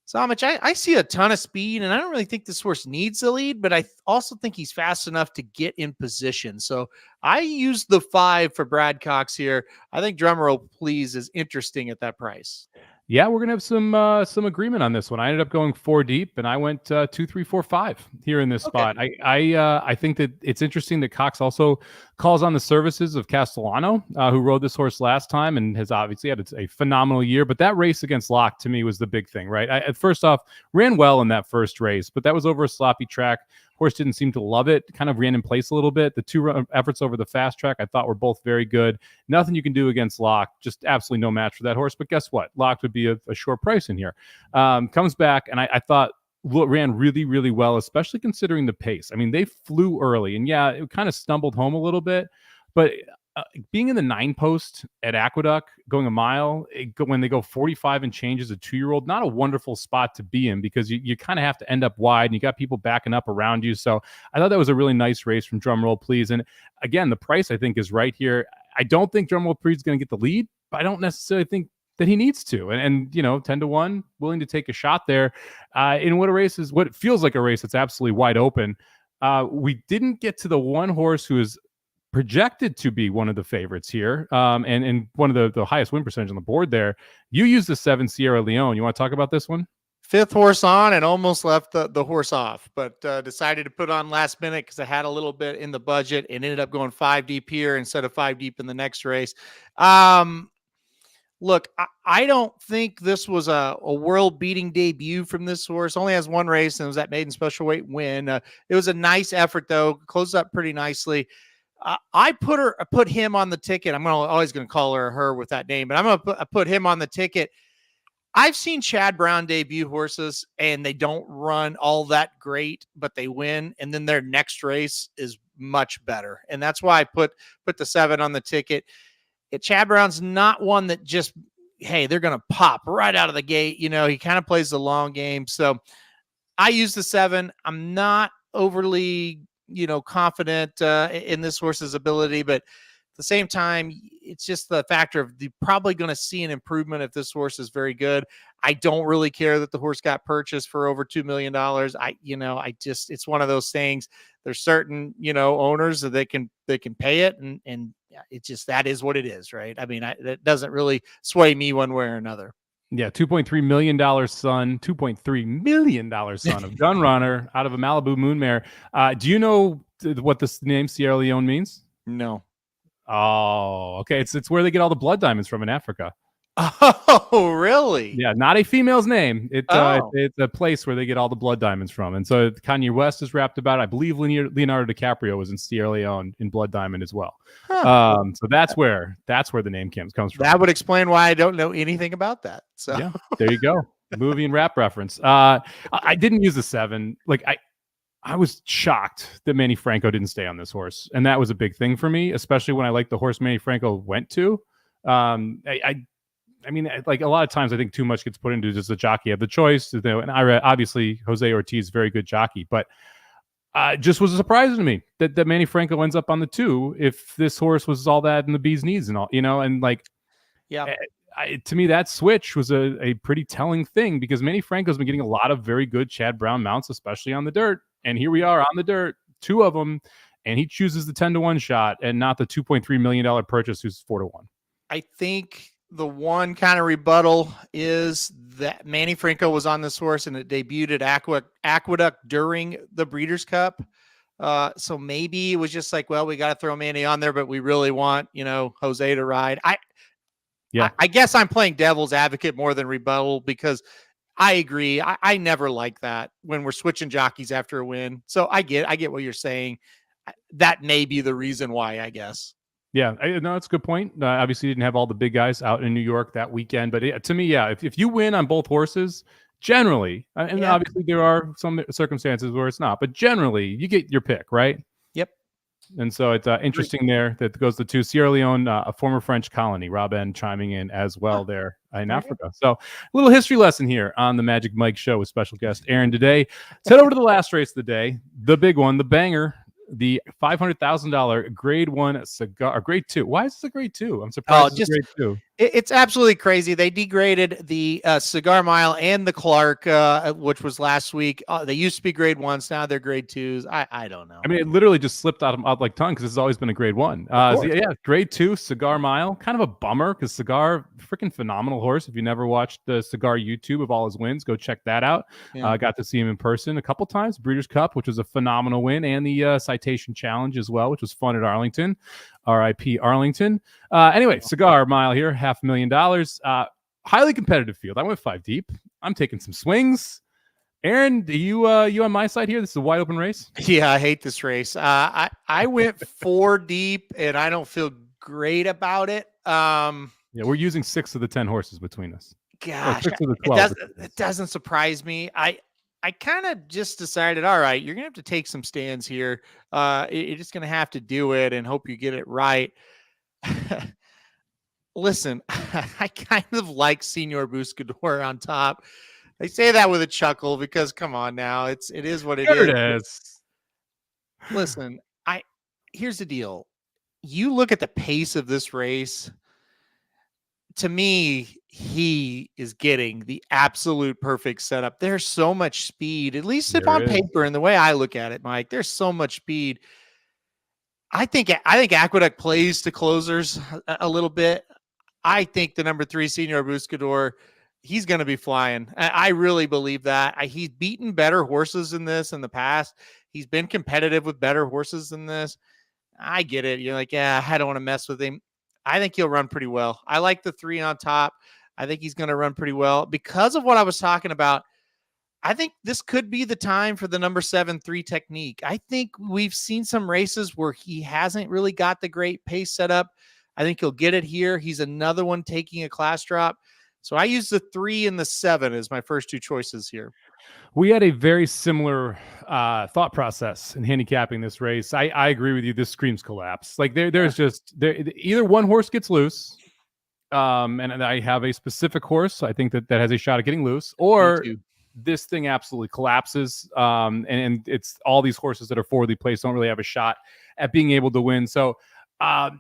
Somich, I see a ton of speed, and I don't really think this horse needs the lead, but I also think he's fast enough to get in position. So I use the 5 for Brad Cox here. I think drumroll, please, is interesting at that price. Yeah, we're gonna have some agreement on this one. I ended up going 4 deep, and I went 2, 3, 4, 5 here in this spot. I think that it's interesting that Cox also calls on the services of Castellano, who rode this horse last time and has obviously had a phenomenal year. But that race against Locke to me was the big thing, right? First off, ran well in that first race, but that was over a sloppy track. Horse didn't seem to love it, kind of ran in place a little bit. The 2 efforts over the fast track I thought were both very good. Nothing you can do against Locke, just absolutely no match for that horse. But guess what? Locke would be a short price in here. Comes back, and I thought ran really, really well, especially considering the pace. I mean, they flew early, and yeah, it kind of stumbled home a little bit, but being in the 9 post at Aqueduct, going a mile, when they go 45 and change as a 2-year-old, not a wonderful spot to be in because you kind of have to end up wide and you got people backing up around you. So I thought that was a really nice race from Drumroll Please. And again, the price I think is right here. I don't think Drumroll Please is going to get the lead, but I don't necessarily think that he needs to. And 10-1, willing to take a shot there in what it feels like a race that's absolutely wide open. We didn't get to the one horse who is projected to be one of the favorites here, and one of the highest win percentage on the board there. You used the 7 Sierra Leone. You want to talk about this one? 5th horse on and almost left the horse off, but decided to put on last minute because I had a little bit in the budget and ended up going 5 deep here instead of 5 deep in the next race. Look, I don't think this was a world-beating debut from this horse. Only has 1 race, and it was that maiden special weight win. It was a nice effort, though. Closed up pretty nicely. I put him on the ticket. I'm always going to call her with that name, but I'm going to put him on the ticket. I've seen Chad Brown debut horses, and they don't run all that great, but they win, and then their next race is much better, and that's why I put the 7 on the ticket. Chad Brown's not one that just, hey, they're going to pop right out of the gate. He kind of plays the long game. So I use the 7. I'm not overly, confident in this horse's ability, but at the same time, it's just the factor of you're probably going to see an improvement if this horse is very good. I don't really care that the horse got purchased for over $2 million. It's one of those things. There's certain, owners that they can pay it, and it's just, that is what it is, right? I mean, that doesn't really sway me one way or another. Yeah, $2.3 million son, $2.3 million son of Gun Runner out of a Malibu Moon Mare. Do you know what this name Sierra Leone means? No. Oh, okay. It's where they get all the blood diamonds from in Africa. Oh, really? Yeah, not a female's name. It's a place where they get all the blood diamonds from. And so Kanye West is rapped about. I believe Leonardo DiCaprio was in Sierra Leone in Blood Diamond as well. Huh. So that's where the name comes from. That would explain why I don't know anything about that. So yeah, there you go. Movie and rap reference. I didn't use the 7. Like I was shocked that Manny Franco didn't stay on this horse. And that was a big thing for me, especially when I like the horse Manny Franco went to. I mean, like a lot of times I think too much gets put into just the jockey have the choice. You know, and obviously Jose Ortiz, very good jockey, but just was a surprise to me that Manny Franco ends up on the 2 if this horse was all that in the bee's knees and all, you know, and like, yeah. To me, that switch was a pretty telling thing because Manny Franco's been getting a lot of very good Chad Brown mounts, especially on the dirt. And here we are on the dirt, 2 of them, and he chooses the 10-1 shot and not the $2.3 million purchase who's 4-1. I think the one kind of rebuttal is that Manny Franco was on this horse and it debuted at Aqueduct during the Breeders' Cup. So maybe it was just like, well, we got to throw Manny on there, but we really want, Jose to ride. I guess I'm playing devil's advocate more than rebuttal because I agree. I never like that when we're switching jockeys after a win. So I get what you're saying. That may be the reason why, I guess. Yeah, no, that's a good point. Obviously, you didn't have all the big guys out in New York that weekend. But to me, yeah, if you win on both horses, generally, and obviously there are some circumstances where it's not, but generally, you get your pick, right? Yep. And so it's interesting there that goes to 2 Sierra Leone, a former French colony. Rob N chiming in as well there in Africa. So a little history lesson here on the Magic Mike Show with special guest Aaron today. Let's head over to the last race of the day, the big one, the banger. The $500,000 grade 1 cigar, or grade 2. Why is this a grade 2? I'm surprised it's grade 2. It's absolutely crazy. They degraded the Cigar Mile and the Clark, which was last week. They used to be grade 1s. Now they're grade 2s. I don't know. I mean, it literally just slipped out like tongue because it's always been a grade 1. So grade 2 Cigar Mile. Kind of a bummer because Cigar, freaking phenomenal horse. If you never watched the Cigar YouTube of all his wins, go check that out. Yeah. Got to see him in person a couple times. Breeders' Cup, which was a phenomenal win, and the Citation Challenge as well, which was fun at Arlington. RIP Arlington. Anyway, Cigar Mile here, $500,000. Highly competitive field. I went 5 deep. I'm taking some swings. Aaron, you on my side here? This is a wide open race. Yeah, I hate this race. I went 4 deep, and I don't feel great about it. We're using 6 of the 10 horses between us. Gosh, 6 of the 12. It doesn't surprise me. I kind of just decided, all right, you're going to have to take some stands here. You're just going to have to do it and hope you get it right. Listen, I kind of like Senor Buscador on top. I say that with a chuckle because, come on now, it is what it is. It is. Listen, here's the deal. You look at the pace of this race. To me, he is getting the absolute perfect setup. There's so much speed, at least on paper, and the way I look at it, Mike, there's so much speed. I think Aqueduct plays to closers a little bit. I think the number 3 Senor Buscador, he's going to be flying. I really believe that. He's beaten better horses than this in the past. He's been competitive with better horses than this. I get it. You're like, yeah, I don't want to mess with him. I think he'll run pretty well. I like the 3 on top. I think he's going to run pretty well because of what I was talking about. I think this could be the time for the number 7 3 technique. I think we've seen some races where he hasn't really got the great pace set up. I think he'll get it here. He's another one taking a class drop. So I use the 3 and the 7 as my first 2 choices here. We had a very similar thought process in handicapping this race. I agree with you. This screams collapse. Like there's either one horse gets loose, and I have a specific horse I think that has a shot at getting loose, or this thing absolutely collapses. And it's all these horses that are forwardly placed don't really have a shot at being able to win. So I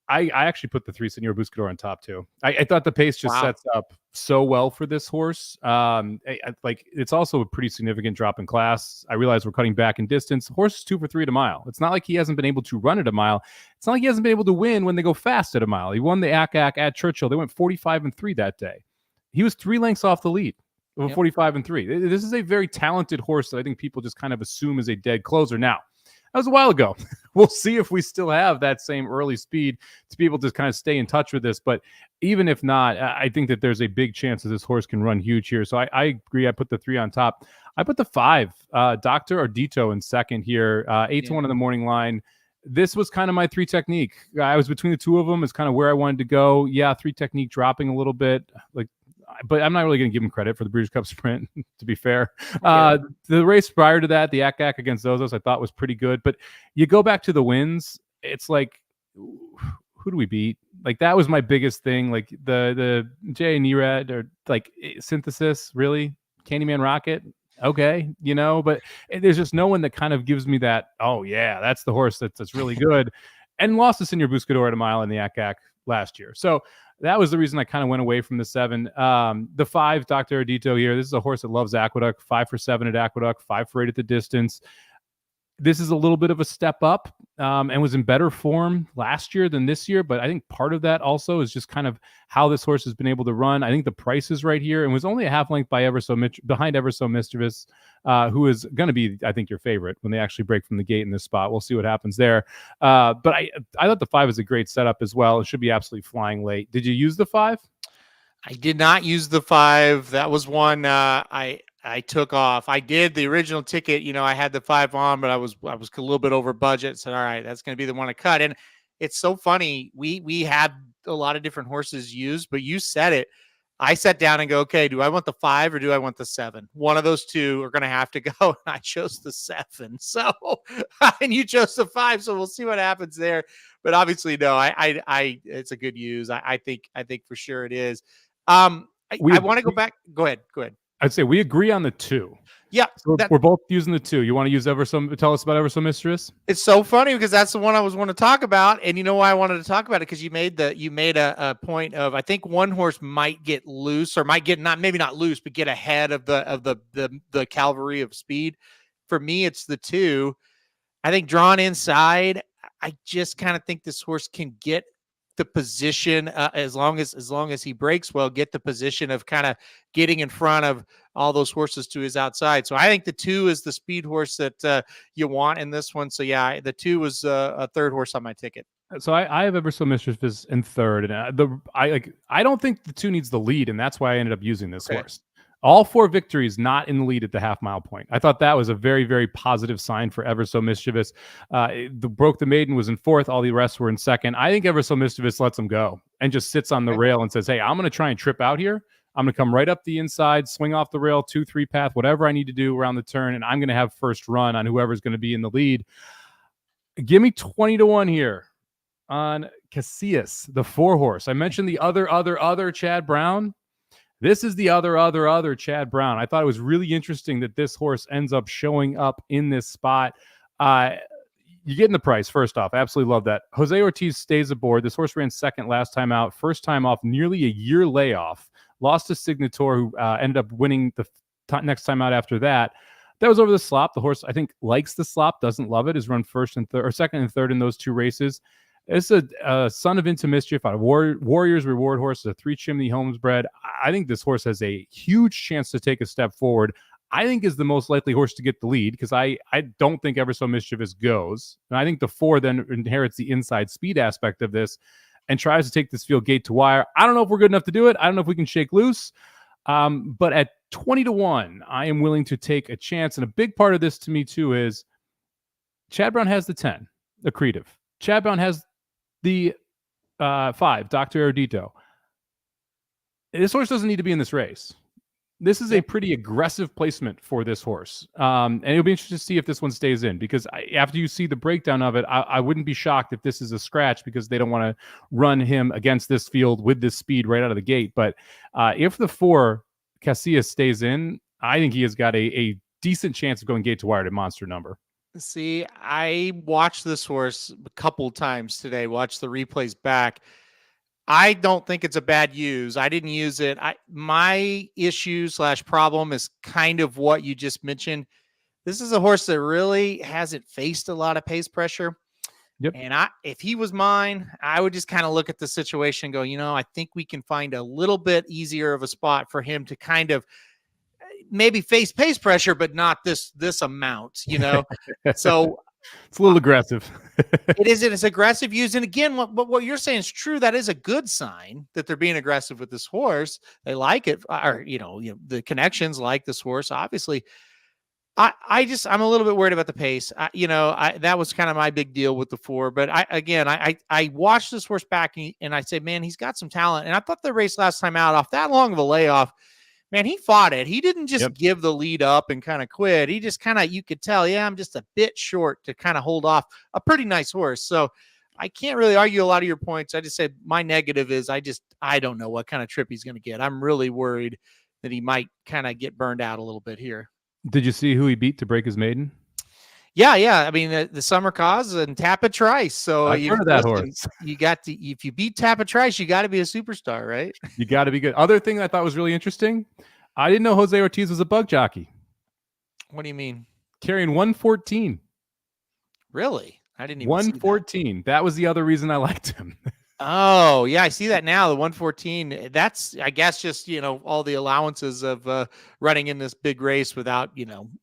actually put the 3 Senor Buscador on top too. I thought the pace just sets up so well for this horse. Like it's also a pretty significant drop in class. I realize we're cutting back in distance. The horse is 2 for 3 at a mile. It's not like he hasn't been able to run at a mile. It's not like he hasn't been able to win when they go fast at a mile. He won the ACAC at Churchill. They went 45-3 that day. He was 3 lengths off the lead. 45-3. This is a very talented horse that I think people just kind of assume is a dead closer. Now, that was a while ago. We'll see if we still have that same early speed to be able to kind of stay in touch with this. But even if not, I think that there's a big chance that this horse can run huge here. So I agree. I put the 3 on top. I put the 5, Dr. Ardito in second here, 8-1 in the morning line. This was kind of my 3 technique. I was between the 2 of them. Is kind of where I wanted to go. Yeah, 3 technique dropping a little bit. Like but I'm not really going to give him credit for the Breeders' Cup Sprint, to be fair. Yeah. The race prior to that, the Ak against Zozos, I thought was pretty good. But you go back to the wins, it's like, who do we beat? Like, that was my biggest thing. Like, the J. Nerad, or like Synthesis, really? Candyman Rocket? Okay, but there's just no one that kind of gives me that, oh, yeah, that's the horse that's really good. And lost to Senior Buscador at a mile in the Ak last year. So that was the reason I kind of went away from the 7. The 5, Dr. Erdito here. This is a horse that loves Aqueduct. 5 for 7 at Aqueduct, 5 for 8 at the distance. This is a little bit of a step up, and was in better form last year than this year. But I think part of that also is just kind of how this horse has been able to run. I think the price is right here, and was only a half length behind Ever So Mischievous, who is going to be, I think, your favorite when they actually break from the gate in this spot. We'll see what happens there. But I thought the 5 is a great setup as well. It should be absolutely flying late. Did you use the 5? I did not use the 5. That was one I took off. I did the original ticket. I had the 5 on, but I was a little bit over budget. Said, all right, that's going to be the one I cut. And it's so funny. We had a lot of different horses used, but you said it. I sat down and go, okay, do I want the 5 or do I want the 7? One of those two are going to have to go. And I chose the 7. So, and you chose the 5. So we'll see what happens there. But obviously, no, it's a good use. I think for sure it is. I want to go back. Go ahead. I'd say we agree on the 2. Yeah, so we're both using the 2. You want to use tell us about Ever So Mistress? It's so funny because that's the one I was want to talk about, and you know why I wanted to talk about it, because you made a point of, I think one horse might get loose, or might get maybe not loose, but get ahead of the cavalry of speed. For me, it's the 2. I think drawn inside, I just kind of think this horse can get the position as long as he breaks well, get the position of kind of getting in front of all those horses to his outside. So I think the 2 is the speed horse that you want in this one. So yeah, the 2 was a third horse on my ticket. So I have Ever So Mistress in third, and I don't think the 2 needs the lead, and that's why I ended up using this horse. All 4 victories not in the lead at the half-mile point. I thought that was a very, very positive sign for Ever So Mischievous. Broke the Maiden was in 4th. All the rest were in 2nd. I think Ever So Mischievous lets him go and just sits on the rail and says, hey, I'm going to try and trip out here. I'm going to come right up the inside, swing off the rail, 2-3 path, whatever I need to do around the turn, and I'm going to have first run on whoever's going to be in the lead. Give me 20-1 here on Casillas, the 4 horse. I mentioned the other Chad Brown. This is the other Chad Brown. I thought it was really interesting that this horse ends up showing up in this spot. You're getting the price, first off. Absolutely love that. Jose Ortiz stays aboard. This horse ran 2nd last time out. First time off nearly a year layoff. Lost to Signator, who ended up winning the next time out after that. That was over the slop. The horse, I think, likes the slop, doesn't love it. Has run 2nd and 3rd in those 2 races. It's a son of Into Mischief out of Warriors Reward horse, a 3-chimney homesbred. I think this horse has a huge chance to take a step forward. I think is the most likely horse to get the lead, because I don't think Ever So Mischievous goes. And I think the 4 then inherits the inside speed aspect of this and tries to take this field gate to wire. I don't know if we're good enough to do it. I don't know if we can shake loose. But at 20-1, I am willing to take a chance. And a big part of this to me, too, is Chad Brown has the 10, Accretive. Chad Brown has the 5, Dr. Erdito. This horse doesn't need to be in this race. This is a pretty aggressive placement for this horse. And it'll be interesting to see if this one stays in, because after you see the breakdown of it, I wouldn't be shocked if this is a scratch, because they don't want to run him against this field with this speed right out of the gate. But if the 4, Casillas, stays in, I think he has got a decent chance of going gate to wire to monster number. See, I watched this horse a couple times today, watched the replays back. I don't think it's a bad use. I didn't use it. My issue / problem is kind of what you just mentioned. This is a horse that really hasn't faced a lot of pace pressure. Yep. And if he was mine, I would just kind of look at the situation and go, I think we can find a little bit easier of a spot for him to kind of maybe face pace pressure, but not this amount, So it's a little aggressive. It is. It's aggressive use. And again, what you're saying is true. That is a good sign that they're being aggressive with this horse. They like it, or the connections like this horse, obviously. I'm a little bit worried about the pace. That was kind of my big deal with the 4. But I watched this horse back and I said, man, he's got some talent. And I thought the race last time out, off that long of a layoff, man, he fought it. He didn't just give the lead up and kind of quit. He just kind of, you could tell, I'm just a bit short to kind of hold off a pretty nice horse. So I can't really argue a lot of your points. I just said my negative is I don't know what kind of trip he's going to get. I'm really worried that he might kind of get burned out a little bit here. Did you see who he beat to break his maiden? Yeah. I mean, the Summer Cause and Tappa Trice. So I've heard of that horse. You got to, if you beat Tappa Trice, you got to be a superstar, right? You got to be good. Other thing I thought was really interesting, I didn't know Jose Ortiz was a bug jockey. What do you mean? Carrying 114. Really? I didn't even 114. See that. That was the other reason I liked him. Oh, yeah, I see that now. The 114. That's, I guess, just, all the allowances of running in this big race without,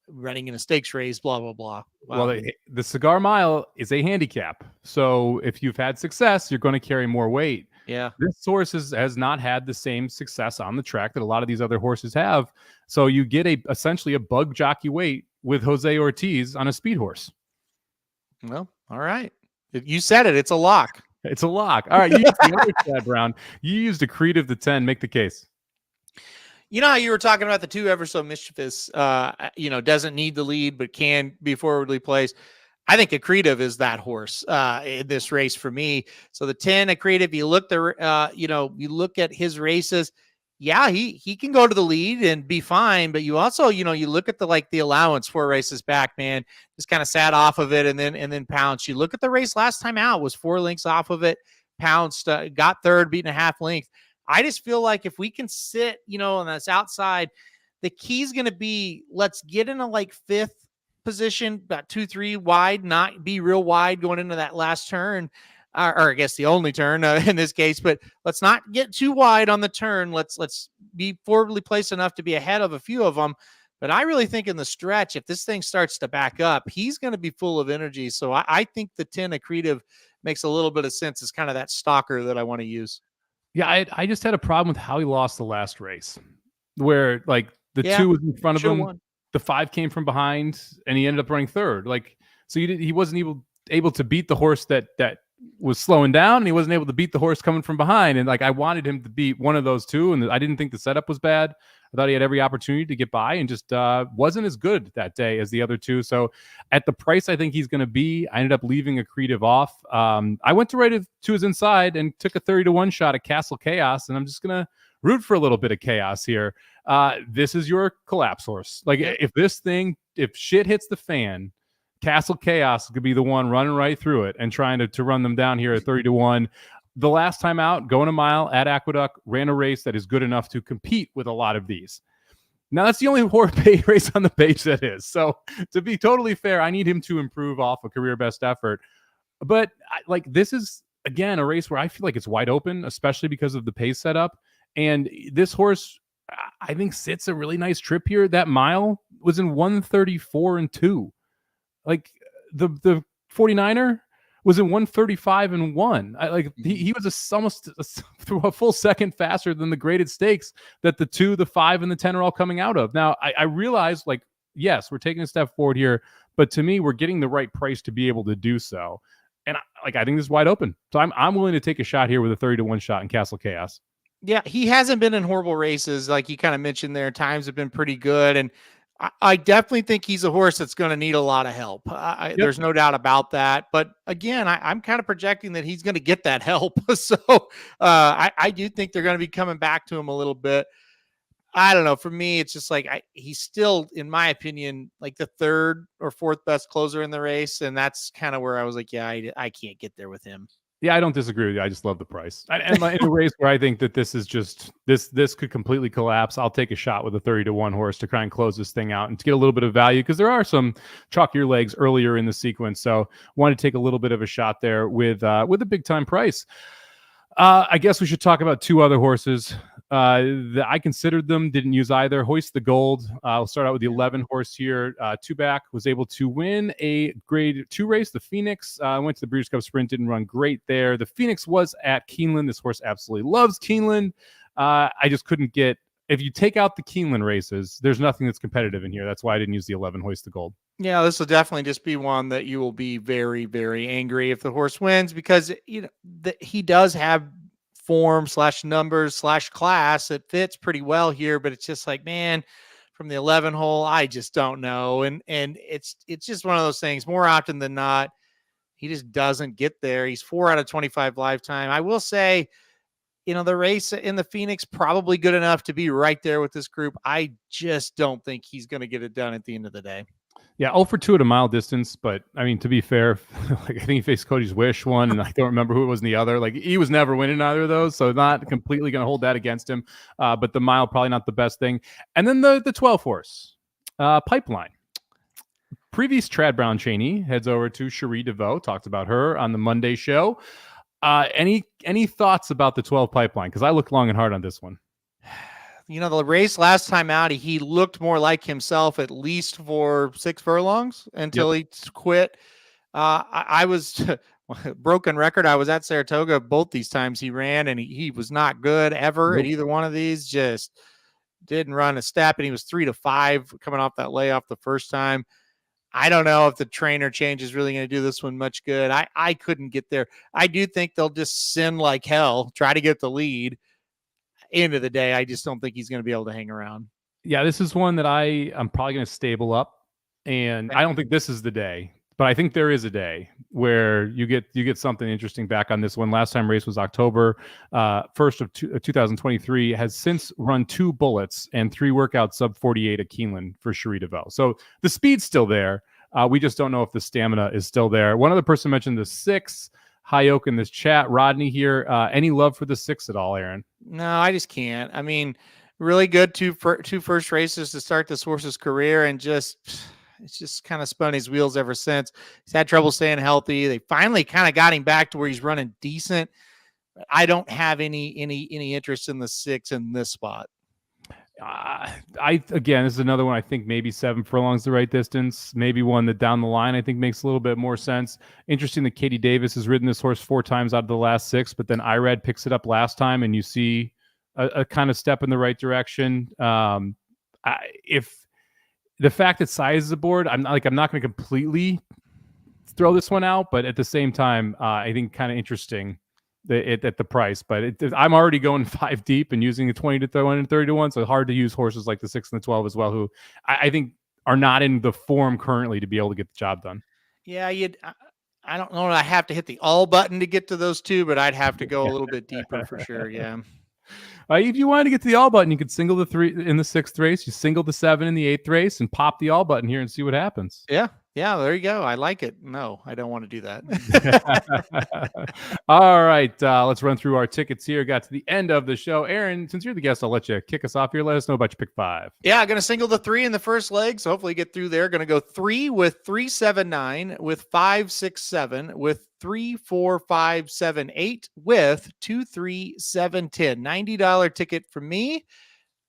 running in a stakes race, blah, blah, blah. Wow. Well, the Cigar Mile is a handicap. So if you've had success, you're going to carry more weight. Yeah. This horse has not had the same success on the track that a lot of these other horses have. So you get essentially a bug jockey weight with Jose Ortiz on a speed horse. Well, all right. You said it. It's a lock. It's a lock. All right. You used the other Chad Brown. You used Accretive the 10. Make the case. You know how you were talking about the 2 Ever So Mischievous, doesn't need the lead, but can be forwardly placed. I think Accretive is that horse in this race for me. So the 10 Accretive, you look at his races. Yeah, he can go to the lead and be fine, but you also, you look at the allowance 4 races back, man, just kind of sat off of it and then pounced. You look at the race last time out, was 4 lengths off of it, pounced, got third, beaten a half length. I just feel like if we can sit, on this outside, the key is going to be, let's get in a 5th position, about 2-3 wide, not be real wide going into that last turn. Or I guess the only turn in this case, but let's not get too wide on the turn. Let's be forwardly placed enough to be ahead of a few of them. But I really think in the stretch, if this thing starts to back up, he's going to be full of energy. So I think the 10 Accretive makes a little bit of sense. It's kind of that stalker that I want to use. Yeah, I just had a problem with how he lost the last race, where the 2 was in front of him, won. The 5 came from behind, and he ended up running third. So he wasn't able to beat the horse that was slowing down, and he wasn't able to beat the horse coming from behind. And I wanted him to beat one of those 2, and I didn't think the setup was bad. I thought he had every opportunity to get by, and just wasn't as good that day as the other 2. So at the price I think he's going to be, I ended up leaving Accretive off. I went to his inside and took a 30-1 shot at Castle Chaos, and I'm just going to root for a little bit of chaos here. This is your collapse horse. If shit hits the fan, Castle Chaos could be the one running right through it and trying to run them down here at 30-1. The last time out, going a mile at Aqueduct, ran a race that is good enough to compete with a lot of these. Now, that's the only race on the page that is. So, to be totally fair, I need him to improve off a career best effort. But, this is, again, a race where I feel like it's wide open, especially because of the pace setup. And this horse, I think, sits a really nice trip here. That mile was in 134-2. The 49er was in 135-1. He was almost a full second faster than the graded stakes that the 2, the 5, and the 10 are all coming out of. Now, I realize, yes, we're taking a step forward here, but to me, we're getting the right price to be able to do so. And I think this is wide open. So I'm willing to take a shot here with a 30-1 shot in Castle Chaos. Yeah, he hasn't been in horrible races, like you kind of mentioned there. Times have been pretty good, and I definitely think he's a horse that's going to need a lot of help. There's no doubt about that. But again, I'm kind of projecting that he's going to get that help. So I do think they're going to be coming back to him a little bit. I don't know. For me, it's just he's still, in my opinion, the 3rd or 4th best closer in the race. And that's kind of where I was I can't get there with him. Yeah, I don't disagree with you. I just love the price. And in a race where I think that this is just this could completely collapse, I'll take a shot with a 30-1 horse to try and close this thing out and to get a little bit of value, because there are some chalkier legs earlier in the sequence. So want to take a little bit of a shot there with a big time price. I guess we should talk about 2 other horses that I considered them, didn't use either. Hoist the Gold. I'll start out with the 11 horse here. 2 back, was able to win a grade 2 race. The Phoenix went to the Breeders' Cup Sprint, didn't run great there. The Phoenix was at Keeneland. This horse absolutely loves Keeneland. I just couldn't get if you take out the Keeneland races, there's nothing that's competitive in here. That's why I didn't use the 11 Hoist the Gold. Yeah, this will definitely just be one that you will be very, very angry if the horse wins, because he does have form / numbers / class. It fits pretty well here, but it's just like, man, from the 11 hole, I just don't know. And it's just one of those things. More often than not, he just doesn't get there. He's 4 out of 25 lifetime. I will say, the race in the Phoenix, probably good enough to be right there with this group. I just don't think he's going to get it done at the end of the day. Yeah, 0 for 2 at a mile distance, but I mean, to be fair, like I think he faced Cody's Wish one, and I don't remember who it was in the other. Like he was never winning either of those, so not completely going to hold that against him. But the mile probably not the best thing. And then the 12 horse, Pipeline. Previous Trad Brown Cheney heads over to Cherie DeVoe. Talked about her on the Monday show. Any thoughts about the 12 Pipeline? Because I looked long and hard on this one. The race last time out, he looked more like himself, at least for 6 furlongs until he quit. I was broken record. I was at Saratoga both these times he ran, and he was not good ever at either one of these. Just didn't run a step, and he was 3 to 5 coming off that layoff the first time. I don't know if the trainer change is really going to do this one much good. I couldn't get there. I do think they'll just sin like hell, try to get the lead. End of the day, I just don't think he's going to be able to hang around. Yeah, this is one that I'm probably going to stable up, and I don't think this is the day, but I think there is a day where you get something interesting back on this one. Last time race was October 1st of 2023. Has since run 2 bullets and 3 workouts sub 48 at Keeneland for Cherie DeVoe. So the speed's still there. We just don't know if the stamina is still there. One other person mentioned the 6. High Oak in this chat. Rodney here. Any love for the 6 at all, Aaron? No, I just can't. I mean, really good two first races to start this horse's career, and it's just kind of spun his wheels ever since. He's had trouble staying healthy. They finally kind of got him back to where he's running decent. I don't have any interest in the 6 in this spot. Again, this is another one. I think maybe 7 furlongs the right distance. Maybe one that down the line I think makes a little bit more sense. Interesting that Katie Davis has ridden this horse 4 times out of the last 6, but then Irad picks it up last time, and you see a kind of step in the right direction. If the fact that size is aboard, I'm not going to completely throw this one out, but at the same time, I think kind of interesting. At the price, but I'm already going 5 deep and using the 20 to 1 and 30 to 1, so hard to use horses like the 6 and the 12 as well, who I think are not in the form currently to be able to get the job done. Yeah, I don't know. I have to hit the all button to get to those 2, but I'd have to go a little bit deeper for sure. Yeah. If you wanted to get to the all button, you could single the 3 in the 6th race, you single the 7 in the 8th race, and pop the all button here and see what happens. Yeah, there you go. I like it. No, I don't want to do that. All right, let's run through our tickets here. Got to the end of the show. Aaron, since you're the guest, I'll let you kick us off here. Let us know about your pick 5. Yeah, going to single the 3 in the first leg, so hopefully get through there. Going to go 3 with 3, 7, 9, with 5, 6, 7, with 3, 4, 5, 7, 8, with 2, 3, 7, 10. $90 ticket from me.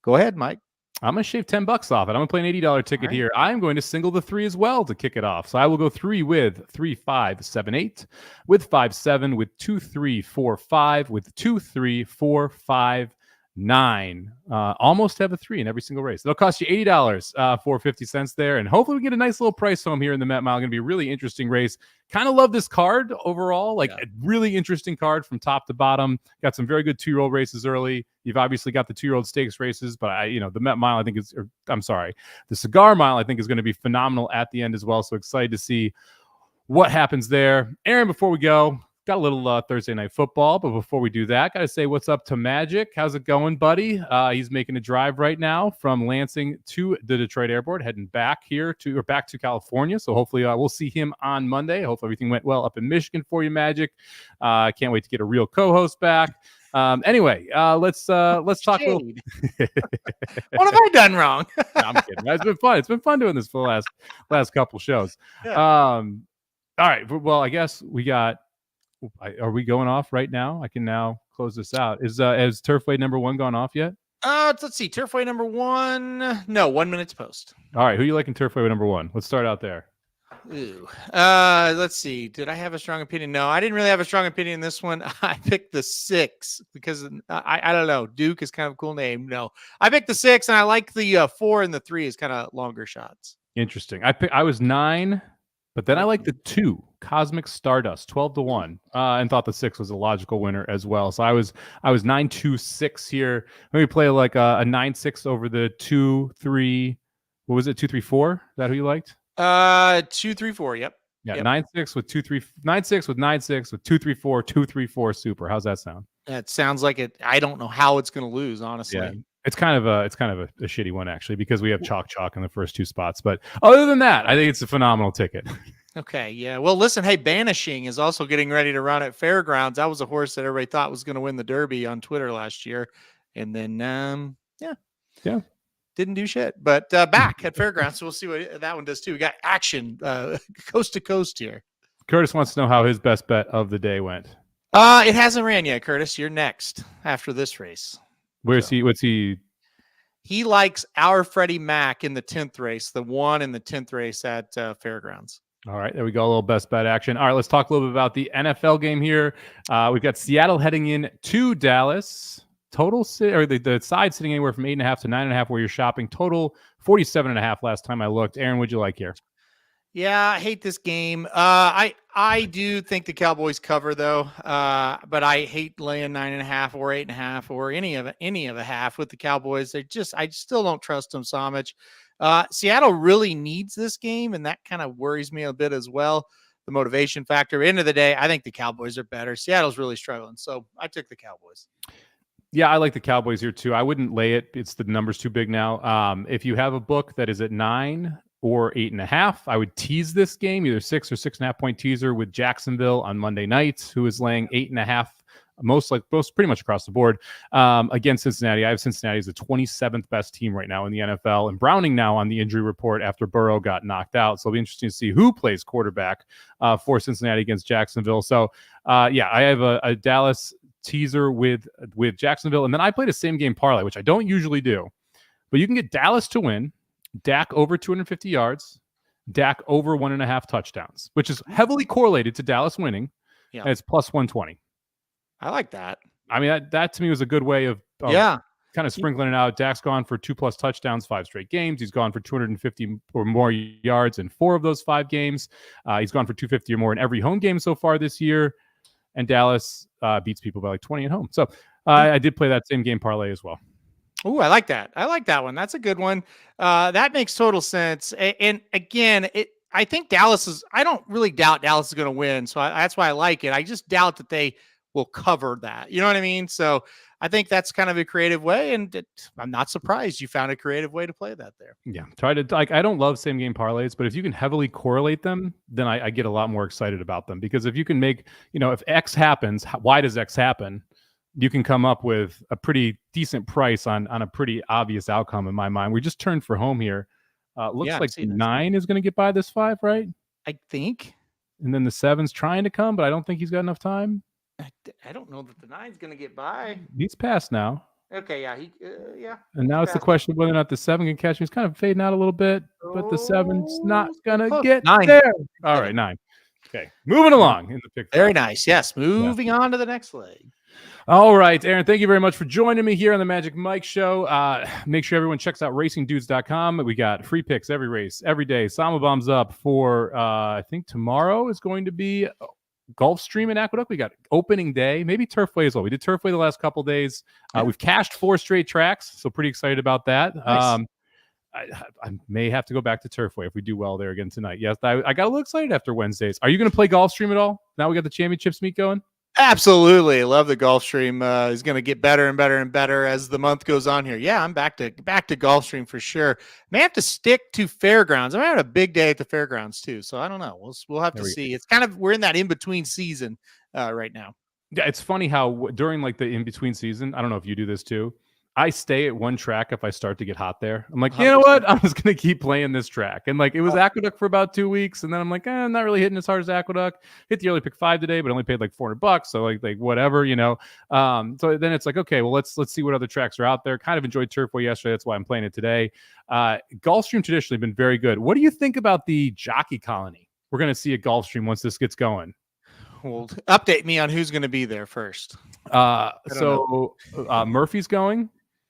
Go ahead, Mike. I'm going to shave $10 off it. I'm going to play an $80 ticket here. I'm going to single the 3 as well to kick it off. So I will go 3 with 3, 5, 7, 8, with 5, 7, with 2, 3, 4, 5, with 2, 3, 4, 5, 9. Almost have a 3 in every single race. It'll cost you $80 for 50 cents there. And hopefully we get a nice little price home here in the Met Mile. Going to be a really interesting race. Kind of love this card overall. A really interesting card from top to bottom. Got some very good 2-year-old races early. You've obviously got the 2-year-old stakes races, but the Met Mile, I think the Cigar Mile, I think is going to be phenomenal at the end as well. So excited to see what happens there. Aaron, before we go, got a little Thursday night football, but before we do that, got to say what's up to Magic. How's it going, buddy? He's making a drive right now from Lansing to the Detroit Airport, heading back to California. So hopefully we'll see him on Monday. Hopefully everything went well up in Michigan for you, Magic. Can't wait to get a real co-host back. Anyway, let's talk. What have I done wrong? No, I'm kidding. It's been fun. It's been fun doing this for the last couple shows. Yeah. All right. Well, I guess we got. Are we going off right now? I can now close this out. Has Turfway number 1 gone off yet? Let's see. Turfway number 1. No, 1 minute to post. All right. Who you like in Turfway number 1? Let's start out there. Ooh. Let's see. Did I have a strong opinion? No, I didn't really have a strong opinion in this one. I picked the 6 because I don't know. Duke is kind of a cool name. No, I picked the 6, and I like the 4 and the 3 is kind of longer shots. Interesting. I was 9, but then I like the 2, Cosmic Stardust, 12-1, and thought the 6 was a logical winner as well. So I was 9-2-6 here. Maybe play like a 9-6 over the 2-3. What was it? 2-3-4? Is that who you liked? 2-3-4. Yep. Yeah, Yep. 9-6 with 2-3, 9-6 with 9-6 with 2-3-4, 2-3-4 super. How's that sound? That sounds like it. I don't know how it's going to lose, honestly. Yeah. It's kind of a shitty one actually because we have chalk in the first 2 spots. But other than that, I think it's a phenomenal ticket. Okay, yeah. Well, listen, hey, Banishing is also getting ready to run at Fairgrounds. That was a horse that everybody thought was going to win the Derby on Twitter last year, and then Yeah. didn't do shit. But back at Fairgrounds, so we'll see what that one does too. We got action coast to coast here. Curtis wants to know how his best bet of the day went. It hasn't ran yet, Curtis. You're next after this race. What's he? He likes our Freddie Mac in the 10th race, the 1 in the 10th race at Fairgrounds. All right, there we go. A little best bet action. All right, let's talk a little bit about the NFL game here. We've got Seattle heading in to Dallas. Total the side sitting anywhere from 8.5 to 9.5 where you're shopping. Total 47.5 last time I looked. Aaron, what'd you like here? Yeah, I hate this game. I do think the Cowboys cover though, but I hate laying 9.5 or 8.5 or any of a half with the Cowboys. I still don't trust them, Somich. Seattle really needs this game, and that kind of worries me a bit as well. The motivation factor. End of the day, I think the Cowboys are better. Seattle's really struggling, so I took the Cowboys. Yeah, I like the Cowboys here too. I wouldn't lay it. It's the number's too big now. If you have a book that is at 9 or 8.5, I would tease this game, either 6 or 6.5 point teaser with Jacksonville on Monday night, who is laying 8.5. Most pretty much across the board against Cincinnati. I have Cincinnati as the 27th best team right now in the NFL, and Browning now on the injury report after Burrow got knocked out. So it'll be interesting to see who plays quarterback for Cincinnati against Jacksonville. So I have a Dallas teaser with Jacksonville, and then I played a same game parlay, which I don't usually do, but you can get Dallas to win, Dak over 250 yards, Dak over 1.5 touchdowns, which is heavily correlated to Dallas winning. Yeah, and it's plus 120. I like that. I mean, that to me was a good way of kind of sprinkling it out. Dak's gone for 2+ touchdowns 5 straight games. He's gone for 250 or more yards in 4 of those 5 games. He's gone for 250 or more in every home game so far this year. And Dallas beats people by like 20 at home. So I did play that same game parlay as well. Oh, I like that. I like that one. That's a good one. That makes total sense. And again, I think I don't really doubt Dallas is going to win. So that's why I like it. I just doubt that they will cover that. You know what I mean? So I think that's kind of a creative way. And I'm not surprised you found a creative way to play that there. Yeah. I don't love same game parlays, but if you can heavily correlate them, then I get a lot more excited about them, because if you can make, if X happens, why does X happen? You can come up with a pretty decent price on a pretty obvious outcome in my mind. We just turned for home here. Looks like 9 is going to get by this 5, right? I think. And then the 7's trying to come, but I don't think he's got enough time. I don't know that the 9's going to get by. He's passed now. Okay, yeah. And now it's the question of whether or not the 7 can catch him. He's kind of fading out a little bit, but the 7's not going to get 9 there. All right, 9. Okay, moving along in the pick. Very nice. Yes, moving on to the next leg. All right, Aaron, thank you very much for joining me here on the Magic Mike Show. Make sure everyone checks out racingdudes.com. We got free picks every race, every day. Somobomb's up for, I think tomorrow is going to be Gulfstream and Aqueduct. We got opening day, maybe Turfway as well. We did Turfway the last couple days. We've cashed 4 straight tracks, so pretty excited about that. Nice. I may have to go back to Turfway if we do well there again tonight. Yes, I got a little excited after Wednesdays. Are you going to play Gulfstream at all? Now we got the championships meet going? Absolutely. Love the Gulfstream. Is going to get better and better and better as the month goes on here. Yeah, I'm back to Gulfstream for sure. May have to stick to Fairgrounds. I'm having a big day at the Fairgrounds too, so I don't know. We'll have to see. It's kind of, we're in that in between season right now. Yeah, it's funny how during like the in between season, I don't know if you do this too. I stay at one track if I start to get hot there. I'm like, you know what? I'm just going to keep playing this track. And like, it was Aqueduct for about 2 weeks. And then I'm like, I'm not really hitting as hard as Aqueduct. Hit the early pick 5 today, but only paid like $400. So like whatever, so then it's like, okay, well, let's see what other tracks are out there. Kind of enjoyed Turfway yesterday. That's why I'm playing it today. Gulfstream traditionally been very good. What do you think about the jockey colony? We're going to see at Gulfstream once this gets going. Well, update me on who's going to be there first. Murphy's going.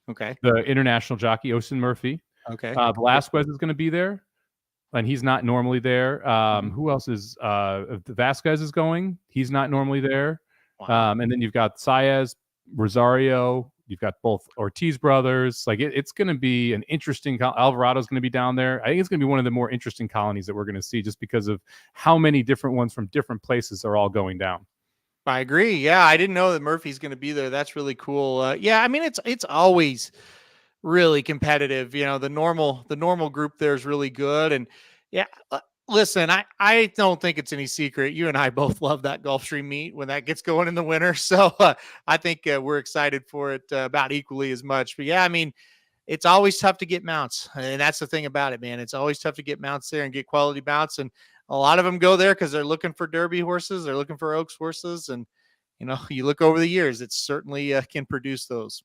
Okay. The international jockey, Austin Murphy. Okay. Velasquez is going to be there, and he's not normally there. Who else is? Vasquez is going. He's not normally there. Wow. And then you've got Saez, Rosario. You've got both Ortiz brothers. Like it's going to be an interesting. Alvarado's going to be down there. I think it's going to be one of the more interesting colonies that we're going to see, just because of how many different ones from different places are all going down. I agree. Yeah, I didn't know that Murphy's going to be there. That's really cool. Yeah, I mean it's always really competitive. The normal group there is really good. And yeah, listen, I don't think it's any secret. You and I both love that Gulfstream meet when that gets going in the winter. So I think we're excited for it about equally as much. But yeah, I mean, it's always tough to get mounts, and that's the thing about it, man. It's always tough to get mounts there and get quality mounts. And a lot of them go there because they're looking for Derby horses. They're looking for Oaks horses. And, you look over the years, it certainly can produce those.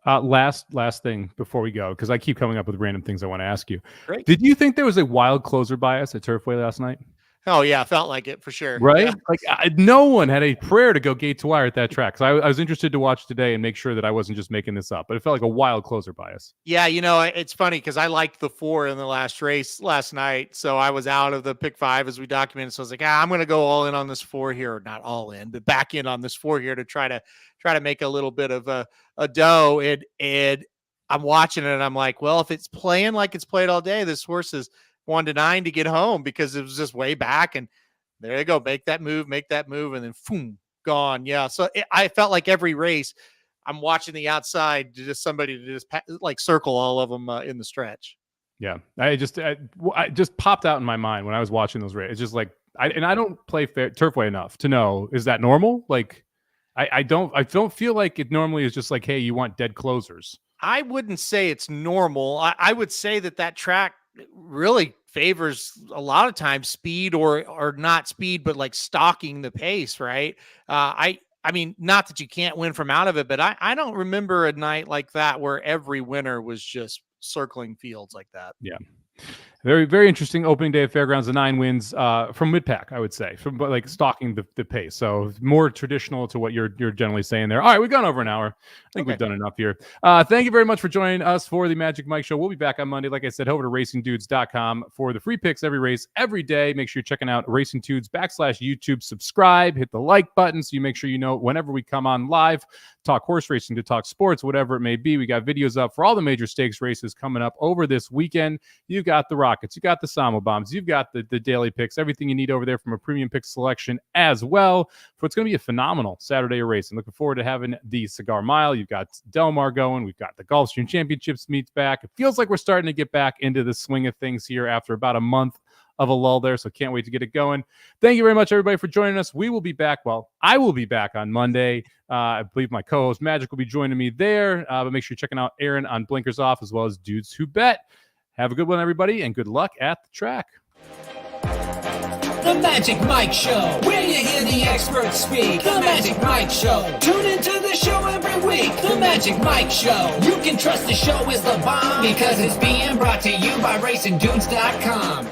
Last thing before we go, because I keep coming up with random things I want to ask you. Great. Did you think there was a wild closer bias at Turfway last night? Oh, yeah. Felt like it for sure. Right? Yeah. Like no one had a prayer to go gate to wire at that track. So I was interested to watch today and make sure that I wasn't just making this up, but it felt like a wild closer bias. Yeah. It's funny because I liked the 4 in the last race last night. So I was out of the pick 5 as we documented. So I was like, I'm going to go all in on this 4 here, or not all in, but back in on this 4 here to try to make a little bit of a dough. And I'm watching it and I'm like, well, if it's playing like it's played all day, this horse is 1-9 to get home, because it was just way back. And there you go. Make that move, and then boom, gone. Yeah. So I felt like every race I'm watching the outside, just somebody to just like circle all of them in the stretch. Yeah. I just popped out in my mind when I was watching those races. It's just like, I don't play Turfway enough to know, is that normal? Like I don't feel like it normally is just like, hey, you want dead closers. I wouldn't say it's normal. I would say that track really favors a lot of times speed or not speed, but like stalking the pace, right? I mean, not that you can't win from out of it, but I don't remember a night like that where every winner was just circling fields like that. Yeah. Very, very interesting opening day of Fairgrounds. The 9 wins from mid-pack, I would say, from like stalking the pace. So more traditional to what you're generally saying there. All right, we've gone over an hour. I think we've done enough here. Thank you very much for joining us for the Magic Mike Show. We'll be back on Monday. Like I said, over to racingdudes.com for the free picks every race, every day. Make sure you're checking out Racing Dudes /YouTube. Subscribe, hit the like button so you make sure you know whenever we come on live, talk horse racing, to talk sports, whatever it may be. We got videos up for all the major stakes races coming up over this weekend. You've got the Rockets, you got the Somobombs, you've got the daily picks, everything you need over there from a premium pick selection as well. For it's going to be a phenomenal Saturday of racing. Looking forward to having the Cigar Mile. You've got Del Mar going. We've got the Gulfstream Championships meets back. It feels like we're starting to get back into the swing of things here after about a month of a lull there, so can't wait to get it going. Thank you very much, everybody, for joining us. We will be back. Well, I will be back on Monday. I believe my co-host Magic will be joining me there, but make sure you're checking out Aaron on Blinkers Off, as well as Dudes Who Bet. Have a good one, everybody, and good luck at the track. The Magic Mike Show, where you hear the experts speak. The Magic Mike Show, tune into the show every week. The Magic Mike Show, you can trust the show is the bomb, because it's being brought to you by RacingDudes.com.